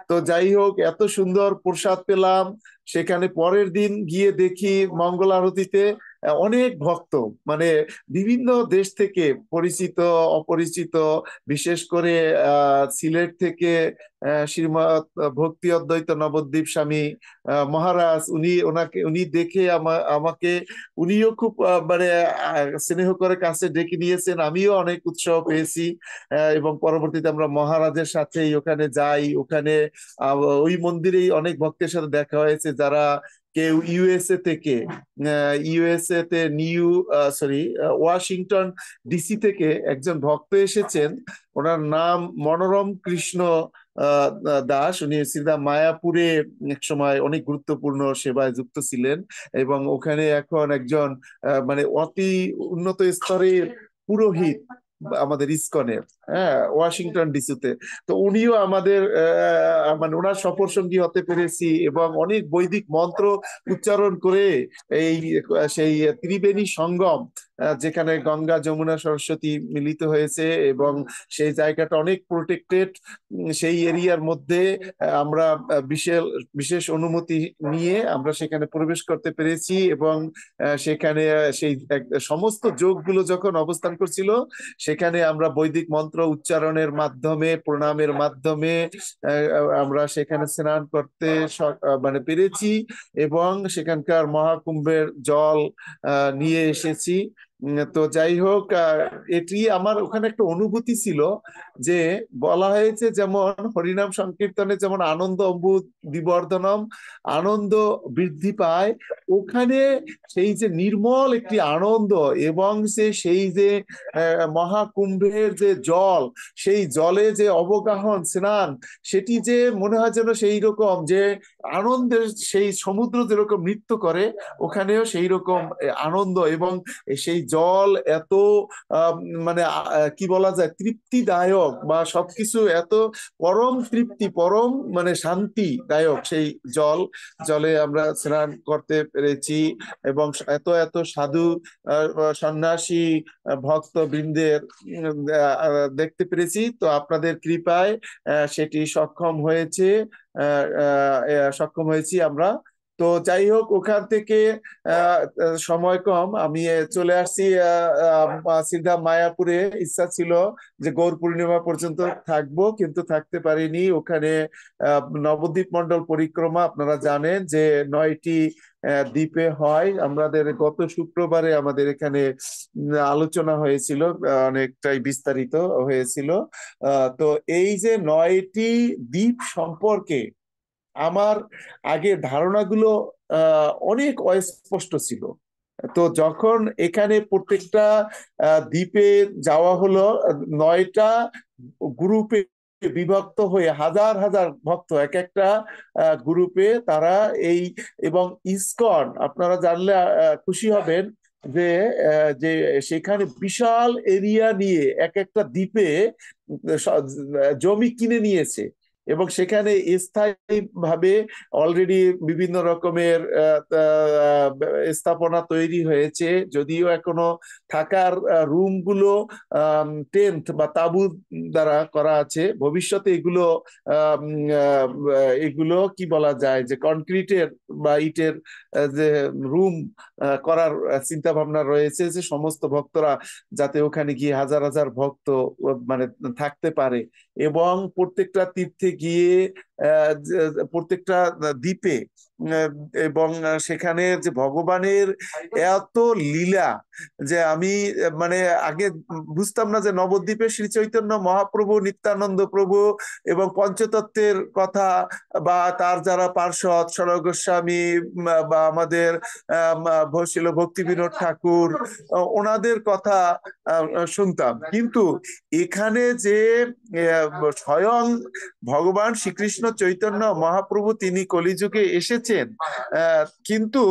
তো যাই হোক, এত সুন্দর প্রসাদ পেলাম। সেখানে পরের দিন গিয়ে দেখি মঙ্গল আরতিতে অনেক ভক্ত, মানে বিভিন্ন দেশ থেকে, পরিচিত অপরিচিত, বিশেষ করে সিলেট থেকে শ্রীমৎ ভক্তি অদ্বৈত নবদ্বীপ স্বামী মহারাজ, উনি দেখে আমাকে উনিও খুব মানে স্নেহ করে কাছে ডেকে নিয়েছেন, আমিও অনেক উৎসাহ পেয়েছি। এবং পরবর্তীতে আমরা মহারাজের সাথেই ওখানে যাই। ওখানে ওই মন্দিরেই অনেক ভক্তের সাথে দেখা হয়েছে, যারা কেউ ইউএসএ থেকে, ইউএসএ তে ওয়াশিংটন ডিসি থেকে একজন ভক্ত এসেছেন, ওনার নাম মনোরম কৃষ্ণ দাস। উনি সিধা মায়াপুরে এক সময় অনেক গুরুত্বপূর্ণ সেবায় যুক্ত ছিলেন এবং ওখানে এখন একজন মানে অতি উন্নত স্তরের পুরোহিত আমাদের ইসকনের, হ্যাঁ, ওয়াশিংটন ডিসিতে। তো উনিও আমাদের মানে ওনার সফর সঙ্গী হতে পেরেছি এবং অনেক বৈদিক মন্ত্র উচ্চারণ করে এই সেই ত্রিবেণী সঙ্গম, যেখানে গঙ্গা যমুনা সরস্বতী মিলিত হয়েছে এবং সেই জায়গাটা অনেক প্রোটেক্টেড, সেই এরিয়ার মধ্যে আমরা বিশেষ বিশেষ অনুমতি নিয়ে আমরা সেখানে প্রবেশ করতে পেরেছি এবং সেখানে সেই সমস্ত যোগগুলো যখন অবস্থান করছিল, সেখানে আমরা বৈদিক মন্ত্র উচ্চারণের মাধ্যমে, প্রণামের মাধ্যমে আমরা সেখানে স্নান করতে মানে পেরেছি এবং সেখানকার মহাকুম্ভের জল নিয়ে এসেছি। তো যাই হোক, এটি আমার ওখানে একটা অনুভূতি ছিল যে বলা হয়েছে যেমন হরিনাম সংকীর্তনে যেমন আনন্দ বিবর্ধনম, আনন্দ বৃদ্ধি পায়, ওখানে সেই যে নির্মল একটি আনন্দ এবং সেই যে মহাকুম্ভের যে জল, সেই জলে যে অবগাহন স্নান, সেটি যে মনে হয় যেন সেই রকম যে আনন্দের সেই সমুদ্র যেরকম নৃত্য করে, ওখানেও সেই রকম আনন্দ এবং সেই জল এত মানে কি বলা যায়, তৃপ্তিদায়ক বা সবকিছু এত পরম তৃপ্তি, পরম মানে শান্তিদায়ক সেই জলে আমরা স্নান করতে পেরেছি এবং এত এত সাধু সন্ন্যাসী ভক্ত বৃন্দের দেখতে পেরেছি। তো আপনাদের কৃপায় সেটি সক্ষম হয়েছি আমরা। তো যাই হোক, ওখান থেকে সময় কম, আমি চলে আসছি সিধা মায়াপুরে। ইচ্ছা ছিল যে গৌর পূর্ণিমা পর্যন্ত থাকবো, কিন্তু থাকতে পারিনি। ওখানে নবদ্বীপ মন্ডল পরিক্রমা, আপনারা জানেন যে 9টি দ্বীপে হয়। আমাদের গত শুক্রবারে আমাদের এখানে আলোচনা হয়েছিল, অনেকটাই বিস্তারিত হয়েছিল। তো এই যে 9টি দ্বীপ সম্পর্কে আমার আগে ধারণাগুলো অনেক অস্পষ্ট ছিল। তো যখন এখানে প্রত্যেকটা দ্বীপে যাওয়া হলো, 9টা গ্রুপে বিভক্ত হয়ে হাজার হাজার ভক্ত এক একটা গ্রুপে তারা এবং ইসকন, আপনারা জানলে খুশি হবেন যে যে সেখানে বিশাল এরিয়া নিয়ে এক একটা দ্বীপে জমি কিনে নিয়েছে এবং সেখানে স্থায়ী ভাবে অলরেডি বিভিন্ন রকমের স্থাপনা তৈরি হয়েছে, যদিও এখনো থাকার রুম গুলো টেন্ট বা তাঁবু দ্বারা করা আছে। ভবিষ্যতে এগুলো এগুলো কি বলা যায় যে কনক্রিটের বা ইটের যে রুম করার চিন্তা ভাবনা রয়েছে, যে সমস্ত ভক্তরা যাতে ওখানে গিয়ে হাজার হাজার ভক্ত মানে থাকতে পারে এবং প্রত্যেকটা তীর্থে গিয়ে প্রত্যেকটা দ্বীপে এবং সেখানে যে ভগবানের এত লীলা, যে আমি মানে আগে বুঝতাম না যে নবদ্বীপে শ্রী চৈতন্য মহাপ্রভু, নিত্যানন্দ প্রভু এবং পঞ্চতত্ত্বের কথা বা তার যারা পার্ষদ সরল গোস্বামী বা আমাদের শিল ভক্তি বিনোদ ঠাকুর, ওনাদের কথা শুনতাম, কিন্তু এখানে যে স্বয়ং ভগবান শ্রীকৃষ্ণ চৈতন্য মহাপ্রভু তিনি কলিযুগে এসেছেন, কিন্তু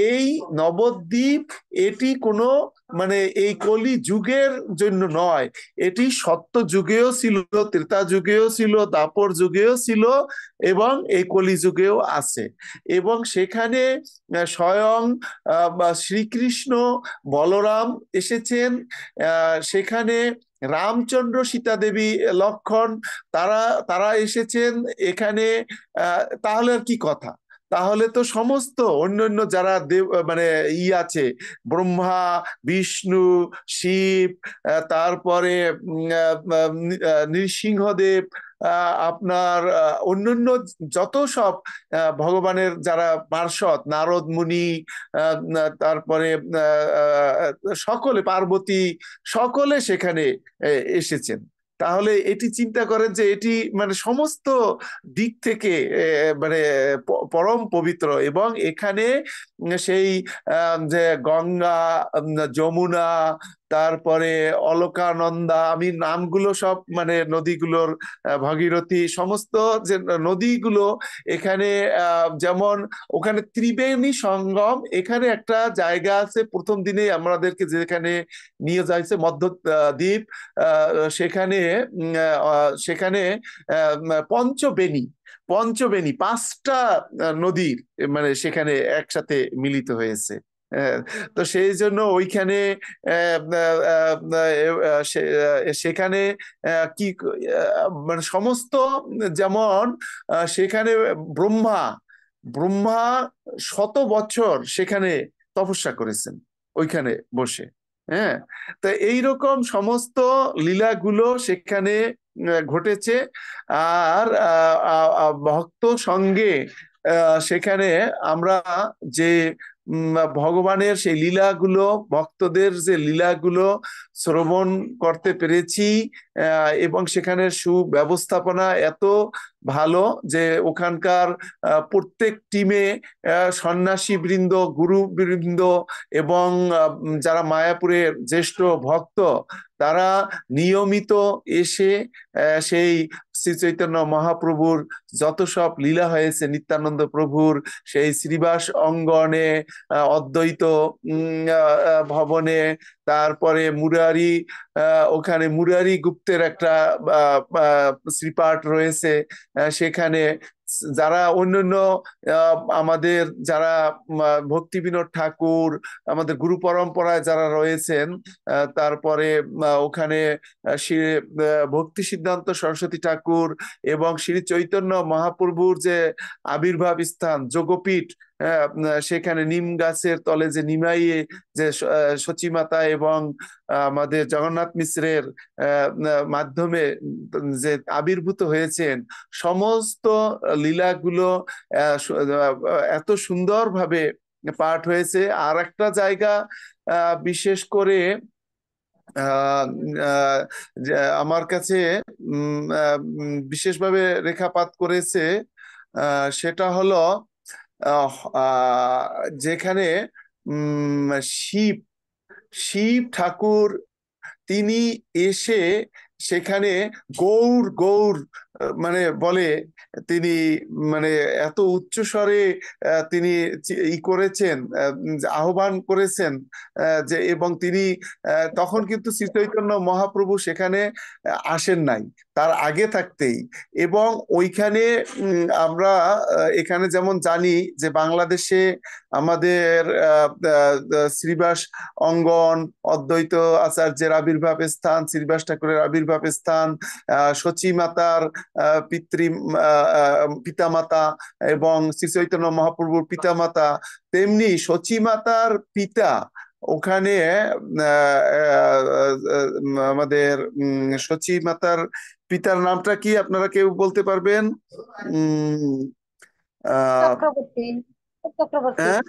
এই নবদ্বীপ এটি কোনো মানে এই কলি যুগের জন্য নয়, এটি সত্য যুগেও ছিল, ত্রেতা যুগেও ছিল, দাপর যুগেও ছিল এবং এই কলি যুগেও আছে। এবং সেখানে স্বয়ং শ্রীকৃষ্ণ বলরাম এসেছেন, সেখানে রামচন্দ্র, সীতা দেবী, লক্ষ্মণ তারা তারা এসেছেন এখানে। তাহলে আর কি কথা, তাহলে তো সমস্ত অন্যান্য যারা দেব মানে আছে, ব্রহ্মা, বিষ্ণু, শিব, তারপরে নৃসিংহদেব, আপনার অন্যান্য যত সব ভগবানের যারা পার্ষদ, নারদ মুনি, তারপরে সকলে, পার্বতী, সকলে সেখানে এসেছেন। তাহলে এটি চিন্তা করেন যে এটি মানে সমস্ত দিক থেকে মানে পরম পবিত্র। এবং এখানে সেই যে গঙ্গা, যমুনা, তারপরে অলকানন্দা, আমি নামগুলো সব মানে নদীগুলোর, ভাগীরথী, সমস্ত যে নদীগুলো এখানে, যেমন ওখানে ত্রিবেণী সঙ্গম, এখানে একটা জায়গা আছে প্রথম দিনে আমাদেরকে যেখানে নিয়ে যাইছে মধ্য দ্বীপ, সেখানে সেখানে পঞ্চবেণী, পঞ্চবেণী 5টা নদীর মানে সেখানে একসাথে মিলিত হয়েছে। তো সেই জন্য ওইখানে সেখানে কি মানে সমস্ত, যেমন সেখানে ব্রহ্মা ব্রহ্মা 100 বছর সেখানে তপস্যা করেছেন ওইখানে বসে। হ্যাঁ, তো এইরকম সমস্ত লীলাগুলো সেখানে ঘটেছে। আর ভক্ত সঙ্গে সেখানে আমরা যে ভগবানের সেই লীলাগুলো, ভক্তদের যে লীলাগুলো শ্রবণ করতে পেরেছি, এবং সেখানে সুব্যবস্থাপনা এত ভালো যে ওখানকার প্রত্যেক টিমে সন্ন্যাসী বৃন্দ, গুরু বৃন্দ এবং যারা মায়াপুরের জ্যেষ্ঠ ভক্ত, তারা নিয়মিত এসে সেই শ্রী চৈতন্য মহাপ্রভুর যত সব লীলা হয়েছে, নিত্যানন্দ প্রভুর সেই শ্রীবাস অঙ্গনে, অদ্বৈত ভবনে, তারপরে মুরারি, ওখানে মুরারি গুপ্তের একটা শ্রীপাঠ রয়েছে, সেখানে যারা অন্যান্য আমাদের যারা ভক্তি বিনোদ ঠাকুর, আমাদের গুরু পরম্পরায় যারা রয়েছেন, তারপরে ওখানে শ্রী ভক্তি সিদ্ধান্ত সরস্বতী ঠাকুর এবং শ্রী চৈতন্য মহাপ্রভুর যে আবির্ভাব স্থান যোগপীঠ, সেখানে নিম গাছের তলে যে নিমাইয়ে যে সচিমাতা এবং আমাদের জগন্নাথ মিশ্রের মাধ্যমে যে আবির্ভূত হয়েছেন, সমস্ত লীলাগুলো এত সুন্দরভাবে পাঠ হয়েছে। আর একটা জায়গা বিশেষ করে আমার কাছে বিশেষভাবে রেখাপাত করেছে, সেটা হলো যেখানে শিব শিব ঠাকুর তিনি এসে সেখানে গৌর গৌর মানে বলে তিনি মানে এত উচ্চ স্বরে তিনি করেছেন, আহ্বান করেছেন, যে এবং তিনি তখন কিন্তু শ্রী চৈতন্য মহাপ্রভু সেখানে আসেন নাই, তার আগে থাকতেই। এবং ওইখানে আমরা এখানে যেমন জানি যে বাংলাদেশে আমাদের শ্রীবাস অঙ্গন, অদ্বৈত আচার্যের আবির্ভাব স্থান, শ্রীবাস ঠাকুরের আবির্ভাব স্থান, সচী মাতার পিতামাতা এবং শ্রী চৈতন্য মহাপ্রভুর পিতামাতা, তেমনি সচী মাতার পিতা ওখানে আমাদের সচী মাতার পিতার নামটা কি আপনারা কেউ বলতে পারবেন? চক্রবর্তী চক্রবর্তী হ্যাঁ,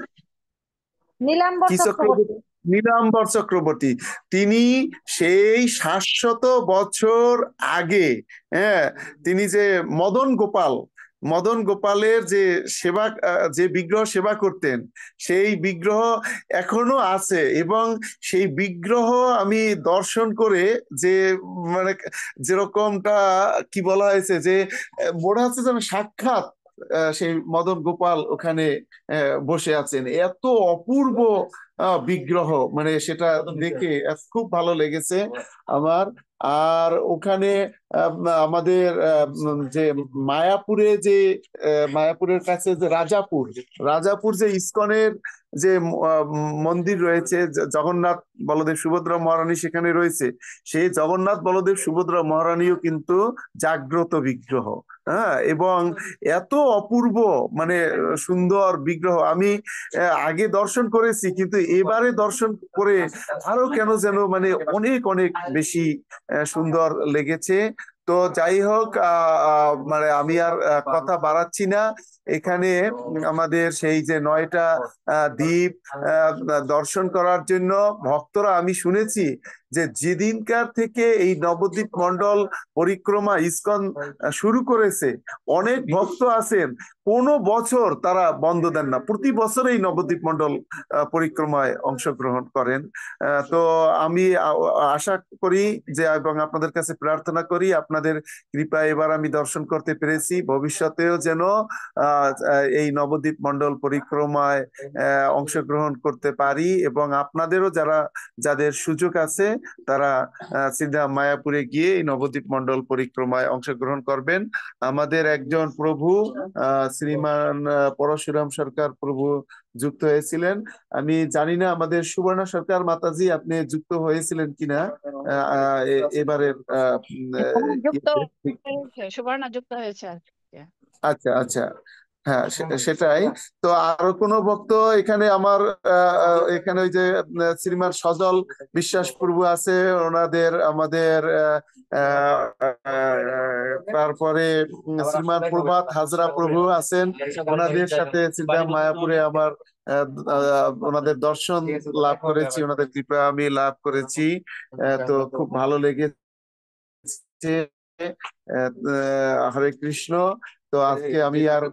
নীলাম্বর কি চক্রবর্তী? চক্রবর্তী। নীলাম্বর চক্রবর্তী। তিনি সেই 700 বছর আগে, হ্যাঁ, তিনি যে মদন গোপালের যে সেবা, যে বিগ্রহ সেবা করতেন, সেই বিগ্রহ এখনো আছে। এবং সেই বিগ্রহ আমি দর্শন করে যে মানে যেরকমটা কি বলা হয়েছে যে মনে হচ্ছে যেন সাক্ষাৎ সেই মদন গোপাল ওখানে বসে আছেন। এত অপূর্ব বিগ্রহ, মানে সেটা দেখে খুব ভালো লেগেছে আমার। আর ওখানে আমাদের যে মায়াপুরের কাছে যে রাজাপুর যে ইসকনের যে মন্দির রয়েছে, জগন্নাথ বলদেব সুভদ্রা মহারানী সেখানে রয়েছে, সেই জগন্নাথ বলদেব সুভদ্রা মহারানীও কিন্তু জাগ্রত বিগ্রহ। হ্যাঁ, এবং এত অপূর্ব মানে সুন্দর বিগ্রহ আমি আগে দর্শন করেছি, কিন্তু এবারে দর্শন করে আরো কেন যেন মানে অনেক অনেক বেশি সুন্দর লেগেছে। তো যাই হোক, মানে আমি আর কথা বাড়াচ্ছি না। এখানে আমাদের সেই যে 9টা দ্বীপ দর্শন করার জন্য ভক্তরা, আমি শুনেছি যে যেদিনকার থেকে এই নবদ্বীপ মন্ডল পরিক্রমা ইসকন শুরু করেছে, অনেক ভক্ত আছেন, কোনো বছর তারা বন্ধ দেন না, প্রতি বছর এই নবদ্বীপ মন্ডল পরিক্রমায় অংশগ্রহণ করেন। তো আমি আশা করি যে, এবং আপনাদের কাছে প্রার্থনা করি, আপনাদের কৃপায় এবার আমি দর্শন করতে পেরেছি, ভবিষ্যতেও যেন এই নবদ্বীপ মন্ডল পরিক্রমায় অংশগ্রহণ করতে পারি। এবং আপনাদেরও যাদের সুযোগ আছে তারা সিধা মায়াপুরে গিয়ে এই নবদ্বীপ মন্ডল পরিক্রমায় অংশগ্রহণ করবেন। আমাদের একজন প্রভু শ্রীমান পরশুরাম সরকার প্রভু যুক্ত হয়েছিলেন। আমি জানি না আমাদের সুবর্ণা সরকার মাতাজি আপনি যুক্ত হয়েছিলেন কিনা এবারের যুক্ত হয়েছে, সুবর্ণা যুক্ত হয়েছে আজকে। আচ্ছা আচ্ছা, হ্যাঁ সেটাই। তো আরো কোন ভক্ত এখানে আমার এখানে ওই যে শ্রীমান সজল বিশ্বাস প্রভু আছে, ওনাদের আমাদের তারপরে শ্রীমান প্রভাত হাজরা প্রভু আছেন, ওনাদের সাথে সিদ্ধা মায়াপুরে আমার ওনাদের দর্শন লাভ করেছি, ওনাদের কৃপা আমি লাভ করেছি। তো খুব ভালো লেগেছে। হরে কৃষ্ণ। তো আজকে আমি আর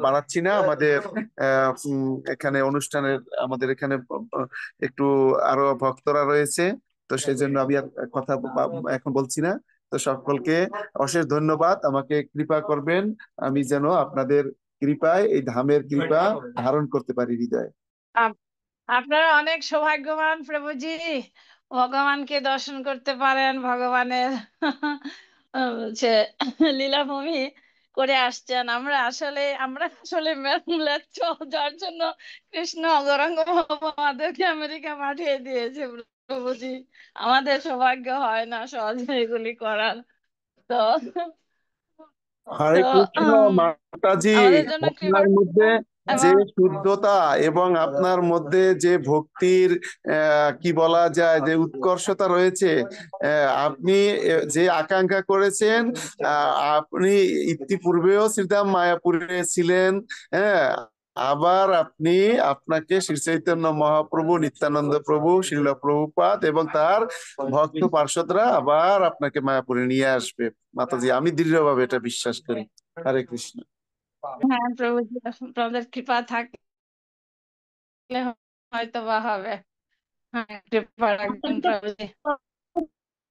বাড়াচ্ছি না, আমাদের এখানে অনুষ্ঠানের আমাদের এখানে একটু আরো ভক্তরা রয়েছে, তো সেই জন্য আমি আর কথা এখন বলছি না। তো সকলকে অশেষ ধন্যবাদ, আমাকে কৃপা করবেন আমি যেন আপনাদের কৃপায় এই ধামের কৃপা ধারণ করতে পারি হৃদয়ে। আপনারা অনেক সৌভাগ্যবান প্রভুজি, ভগবানকে দর্শন করতে পারেন, ভগবানের হচ্ছে লীলাভূমি করে আসছেন। আমরা আসলে ম্লেচ্ছ, যার জন্য কৃষ্ণ গৌরাঙ্গ আমাদেরকে আমেরিকা পাঠিয়ে দিয়েছে প্রভুজি। আমাদের সৌভাগ্য হয় না সহজে এগুলি করার। তো হরে কৃষ্ণ মাতাজি, আমাদের জন্য কৃপা আপনার মধ্যে যে এবং শুদ্ধতা এবং আপনার মধ্যে যে ভক্তির কি বলা যায় যে উৎকর্ষতা রয়েছে, আপনি যে আকাঙ্ক্ষা করেছেন, আপনি ইতিপূর্বেও শ্রীধাম মায়াপুরে ছিলেন, হ্যাঁ, আবার আপনাকে শ্রী চৈতন্য মহাপ্রভু, নিত্যানন্দ প্রভু, শ্রীল প্রভুপাদ এবং তার ভক্ত পার্ষদরা আবার আপনাকে মায়াপুরে নিয়ে আসবে মাতাজি, আমি দৃঢ়ভাবে এটা বিশ্বাস করি। হরে কৃষ্ণ। হ্যাঁ প্রভুজি, আপনাদের কৃপা থাকলে হয়তো বা হবে। হ্যাঁ, কৃপা রাখবেন প্রভুজি।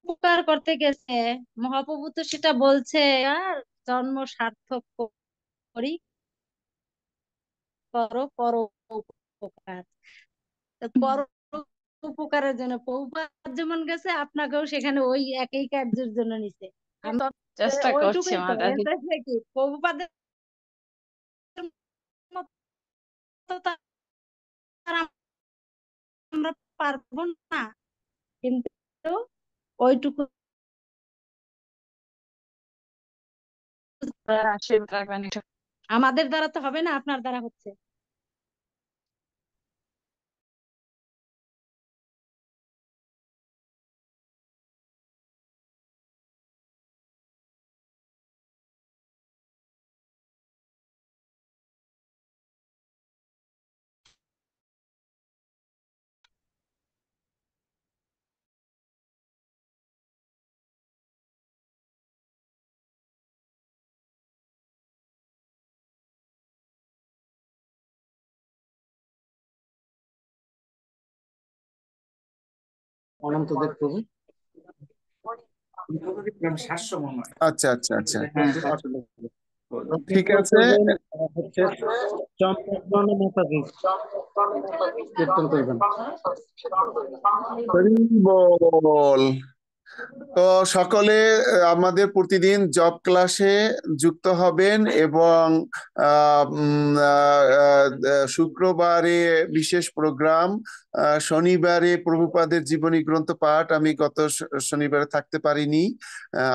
উপকার করতে গেছে, মহাপ্রভু তো সেটা বলছে। আর জন্ম সার্থক করি, করো পর উপকার। তো পর উপকারের জন্য প্রভুপাদ যেমন গেছে, আপনাকেও সেখানে ওই একই কার্যের জন্য নিছে। আমি তো চেষ্টা করছি ওইটুকুই তো মাতাজি। এর কি প্রভুপাদের মতো তো আর আমরা পারবো না, কিন্তু ওইটুকু আশীর্বাদ রাখবেন একটু। আমাদের দ্বারা তো হবে না, আপনার দ্বারা হচ্ছে। অনন্তদেব প্রভু। আচ্ছা আচ্ছা আচ্ছা, হ্যাঁ, ঠিক আছে। হচ্ছে চম্পকবর্ণ মাতাজি কীর্তন করবেন। হরি বল। তো সকলে আমাদের প্রতিদিন জব ক্লাসে যুক্ত হবেন এবং শুক্রবারে বিশেষ প্রোগ্রাম, শনিবারে প্রভুপাদের জীবনী গ্রন্থ পাঠ। আমি গত শনিবারে থাকতে পারিনি,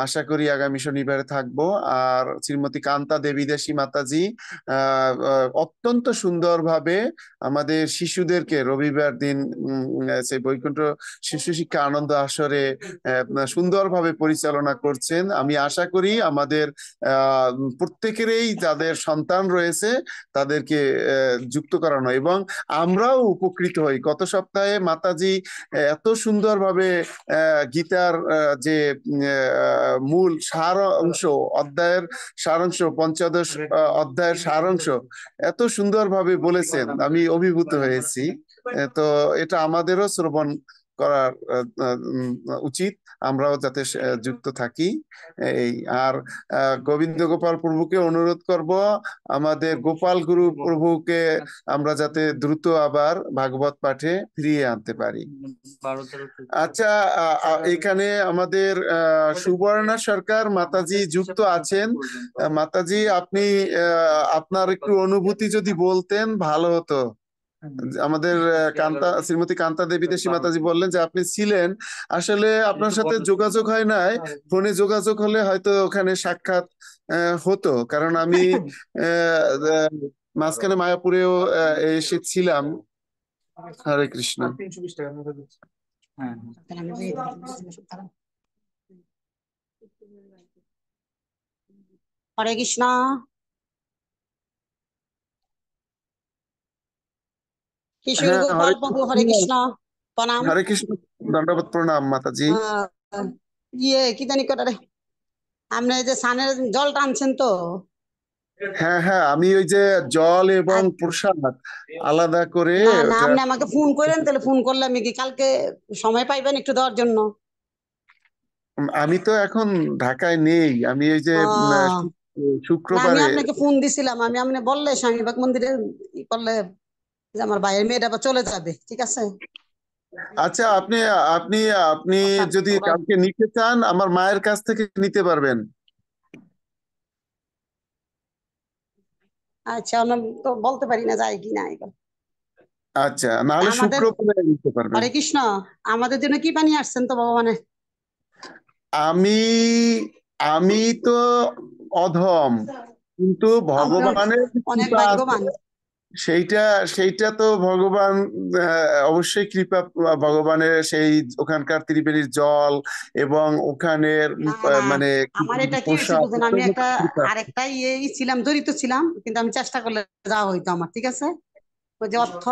আশা করি আগামী শনিবারে থাকবো। আর শ্রীমতী কান্তা দেবী দাসী মাতাজি অত্যন্ত সুন্দরভাবে আমাদের শিশুদেরকে রবিবার দিন সেই বৈকুণ্ঠ শিশু শিক্ষা আনন্দ আসরে সুন্দরভাবে পরিচালনা করছেন। আমি আশা করি আমাদের প্রত্যেকেরই যাদের সন্তান রয়েছে তাদেরকে যুক্ত করানো এবং আমরাও উপকৃত হই। গত সপ্তাহে মাতাজি এত সুন্দরভাবে গীতার যে মূল সার অংশ, অধ্যায়ের সারাংশ, পঞ্চদশ অধ্যায়ের সারাংশ এত সুন্দরভাবে বলেছেন, আমি অভিভূত হয়েছি। তো এটা আমাদেরও শ্রবণ করার উচিত, আমরাও যাতে যুক্ত থাকি। এই আর গোবিন্দ গোপাল প্রভুকে অনুরোধ করব আমাদের গোপাল গুরু প্রভুকে আমরা যাতে দ্রুত আবার ভাগবত পাঠে ফিরিয়ে আনতে পারি। আচ্ছা, এখানে আমাদের সুবর্ণা সরকার মাতাজি যুক্ত আছেন। মাতাজি, আপনি আপনার একটু অনুভূতি যদি বলতেন ভালো হতো। আমাদের শ্রীমতী কান্তা দেবী দাসী মাতাজি বললেন যে আপনি ছিলেন, আসলে আপনার সাথে যোগাযোগ হয় নাই, ফোনে যোগাযোগ হলে হয়তো ওখানে সাক্ষাৎ হতো, কারণ আমি মাঝখানে মায়াপুরেও এসেছিলাম। হরে কৃষ্ণ। হরে কৃষ্ণ। কিশোর গোপাল প্রভু, হরে কৃষ্ণ, প্রণাম। হরে কৃষ্ণ, দণ্ডবত প্রণাম মাতাজি। কি জানি করে রে, আপনি যে সানের জল টানছেন তো? হ্যাঁ হ্যাঁ, আমি ওই যে জল এবং প্রসাদ আলাদা করে না না, আপনি আমাকে ফোন করেন, তাহলে ফোন করলে আমি কি কালকে সময় পাইবেন একটু দেওয়ার জন্য? আমি তো এখন ঢাকায় নেই, আমি ওই যে আমি শুক্রবারে আপনাকে ফোন দিছিলাম, আমি আপনি বললে স্বামীবাগ মন্দিরে ই করলে যে আমার ভাইয়ের মেয়েটা আবার চলে যাবে, ঠিক আছে? আচ্ছা, আপনি আপনি আপনি যদি কাউকে নিতে চান আমার মায়ের কাছ থেকে নিতে পারবেন। আচ্ছা, তো বলতে পারি না যায় কি না। আচ্ছা, নাহলে আমাদের শুক্রবারে নিতে পারবেন। হরে কৃষ্ণ, আমাদের জন্য কি পানি আসছেন তো ভগবানে? আমি আমি তো অধম, কিন্তু ভগবানের অনেক কৃপা আছে, ভাগ্যবান। সেইটা তো ভগবান অবশ্যই কৃপা, ভগবানের সেই ওখানকার ত্রিবেণীর জল এবং ওখানের মানে আমার এটা কি হয়েছে পোশাক, বুঝেন, আমি একটা আরেকটা ছিলাম, জড়িত ছিলাম, কিন্তু আমি চেষ্টা করলে যাওয়া হইতো আমার, ঠিক আছে? ওই যে অর্থ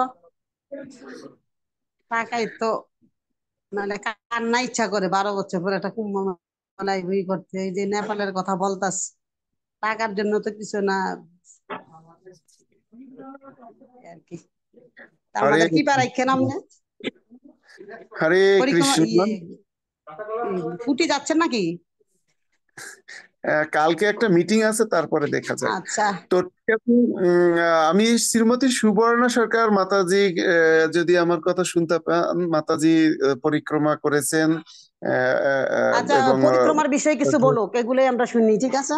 টাকাই তো, মানে কার না ইচ্ছা করে 12 বছর পরে একটা কুম্ভ মেলায় বই করতে। এই যে নেপালের কথা বলতাস, টাকার জন্য তো কিছু না আর কি। আমাদের কি পারাই কেন আপনি হরে পরিক্রমা কৃষ্ণ। কুটি যাচ্ছেন নাকি? কালকে একটা মিটিং আছে, তারপরে দেখা যাক। আচ্ছা, তো ঠিক আছে, আমি শ্রীমতী সুবর্ণা সরকার মাতাজি, যদি আমার কথা শুনতে পান, মাতাজি পরিক্রমা করেছেন আচ্ছা, এবং পরিক্রমার বিষয়ে কিছু বলো, এগুলোই আমরা শুনি, ঠিক আছে?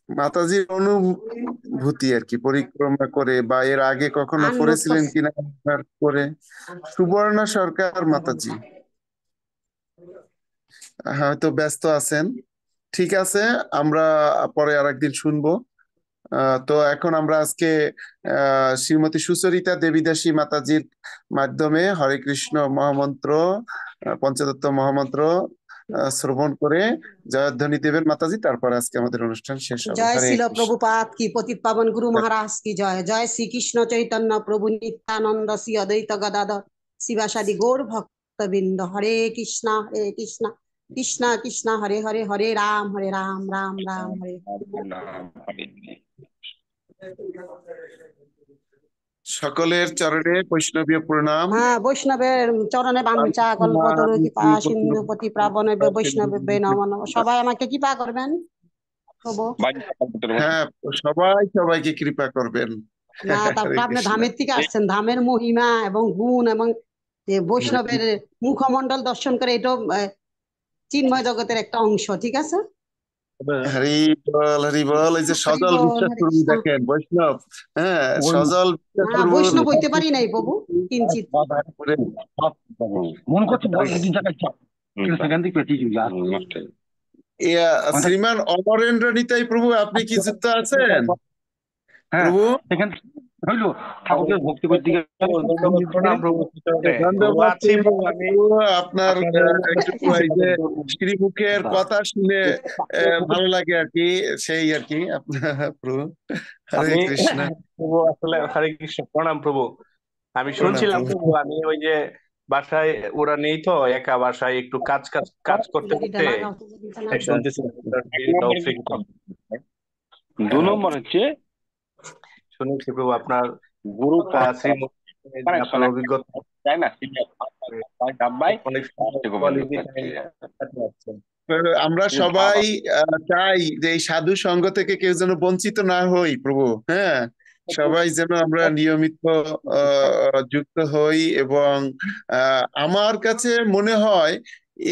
মাতাজির অনুভূতি আর কি, পরিক্রমা করে বা এর আগে কখনো আনলোড করেছিলেন কিনা করে। সুবর্ণা সরকার মাতাজি হয়তো ব্যস্ত আছেন, ঠিক আছে, আমরা পরে আরেকদিন শুনবো। তো এখন আমরা আজকে শ্রীমতী সুচরিতা দেবীদাসী মাতাজির মাধ্যমে হরে কৃষ্ণ মহামন্ত্র, পঞ্চদত্ত মহামন্ত্র শ্রবণ করে জয়ধ্বনি দেবেন মাতাজি, তারপর আজকে আমাদের অনুষ্ঠান শেষ হবে। জয় হরে শিল কৃষ্ণ। প্রভুপাদ কি, পতিত পাবন গুরু মহারাজ কি জয়। জয় শ্রীকৃষ্ণ চৈতন্য প্রভু নিত্যানন্দ শ্রী অদ্বৈত গদাধর শিবাসাদি গৌর ভক্তবৃন্দ। হরে কৃষ্ণ কৃষ্ণ কৃষ্ণ হরে হরে, হরে রাম রাম রাম হরে হরে। সকলের চরণে বৈষ্ণবীয় প্রণাম। হ্যাঁ, বৈষ্ণবের চরণে বাঞ্ছা কল্পতরু কৃপা সিন্ধু পতি প্রাবনে বৈষ্ণবে নমঃ নমঃ। সবাই আমাকে কৃপা করবেন প্রভু। হ্যাঁ, সবাই সবাইকে কৃপা করবেন। না, হরে তারপর আপনি কৃষ্ণ। ধামের থেকে আসছেন, ধামের মহিমা এবং গুণ এবং বৈষ্ণবের মুখমণ্ডল দর্শন করে, এটাও চিন্ময় জগতের একটা অংশ, ঠিক আছে? হরি বল, হরি বল। এই যে হরি সজল বল, বিশ্বাস হরে প্রভু কৃষ্ণ। দেখেন, বৈষ্ণব, হ্যাঁ, সজল বিশ্বাস না, প্রভুর বৈষ্ণব হইতে পারি নাই প্রভু, কিঞ্চিত। মনে করছে দিন জায়গায় চাপ সেখান থেকে পেঁচিয়ে চলে শ্রীমান অমরেন্দ্র নিতাই প্রভু, আপনি কি যুক্ত আছেন হ্যাঁ, প্রভু? সেখান হইলো ঠাকুরের ভক্তি করতে গিয়ে ধন্যবাদ প্রভু, আপনার একটু এই যে শ্রীমুখের কথা শুনে ভালো লাগে আর কি, সেই আর কি আপনার প্রভু। হরে কৃষ্ণ। প্রভু আসলে হরে কৃষ্ণ, প্রণাম প্রভু। আমি প্রণাম শুনছিলাম প্রভু। প্রভু, আমি ওই যে বাসায় ওরা নেই তো, একা বাসায় একটু কাজ করতে করতে শুনতেছিলাম। দু নম্বর হচ্ছে শুনেছি প্রভু আপনার গুরু শ্রীমুখ, আপনার অভিজ্ঞতা তাই না, অনেক quality time কাটাচ্ছেন। আমরা সবাই চাই যে এই সাধু সঙ্গ থেকে কেউ যেন বঞ্চিত না হই প্রভু। হ্যাঁ, সবাই যেন আমরা নিয়মিত যুক্ত হই। এবং আমার কাছে মনে হয়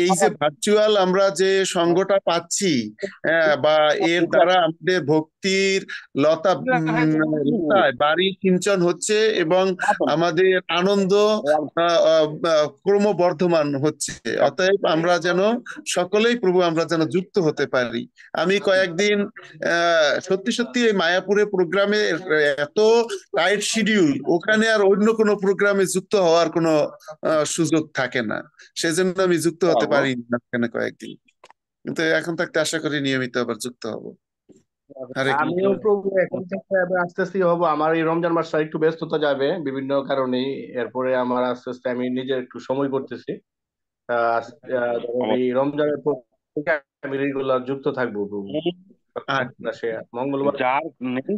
এই যে ভার্চুয়াল আমরা যে সঙ্গটা পাচ্ছি, বা এর দ্বারা আমাদের ভক্তির লতায় বাড়ি সিঞ্চন হচ্ছে এবং আমাদের আনন্দ ক্রমবর্ধমান হচ্ছে। অতএব আমরা যেন সকলেই প্রভু আমরা যেন যুক্ত হতে পারি। আমি কয়েকদিন সত্যি সত্যি এই মায়াপুরে প্রোগ্রামে এত টাইট শিডিউল, ওখানে আর অন্য কোনো প্রোগ্রামে যুক্ত হওয়ার কোনো সুযোগ থাকে না, সেজন্য আমি যুক্ত হতে পারি না এখানে কয়েকদিন, কিন্তু এখন থাকতে আশা করি নিয়মিত আবার যুক্ত হব। হরে কৃষ্ণ। আমিও প্রভু এখন থেকে আবার আস্তে আস্তে হবো। আমার এই রমজান মাসটা একটু ব্যস্ততা যাবে বিভিন্ন কারণেই, এরপরে আমার আস্তে আস্তে আমি নিজের একটু সময় করতেছি। এই রমজানের পর থেকে আমি রেগুলার যুক্ত থাকবো প্রভু। মঙ্গলবার যার নেই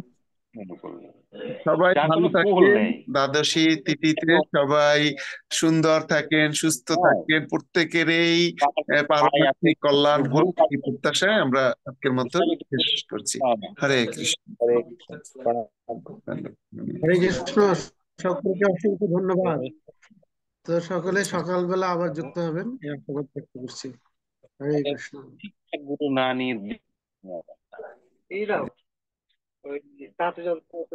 সবাই যার ভালো কোনো কুল থাকেন, নেই। দ্বাদশী তিথিতে সবাই সুন্দর থাকেন, সুস্থ থাকেন, প্রত্যেকেরই পারমার্থিক কল্যাণ হোক, এই প্রত্যাশায় আমরা আজকের মতো শেষ করছি। হরে কৃষ্ণ। হরে কৃষ্ণ, সকলকে অসংখ্য ধন্যবাদ। তো সকলে সকালবেলা আবার যুক্ত হবেন, এই আশাবাদ ব্যক্ত করছি। হরে কৃষ্ণ। গুরু না নির্দিষ্ট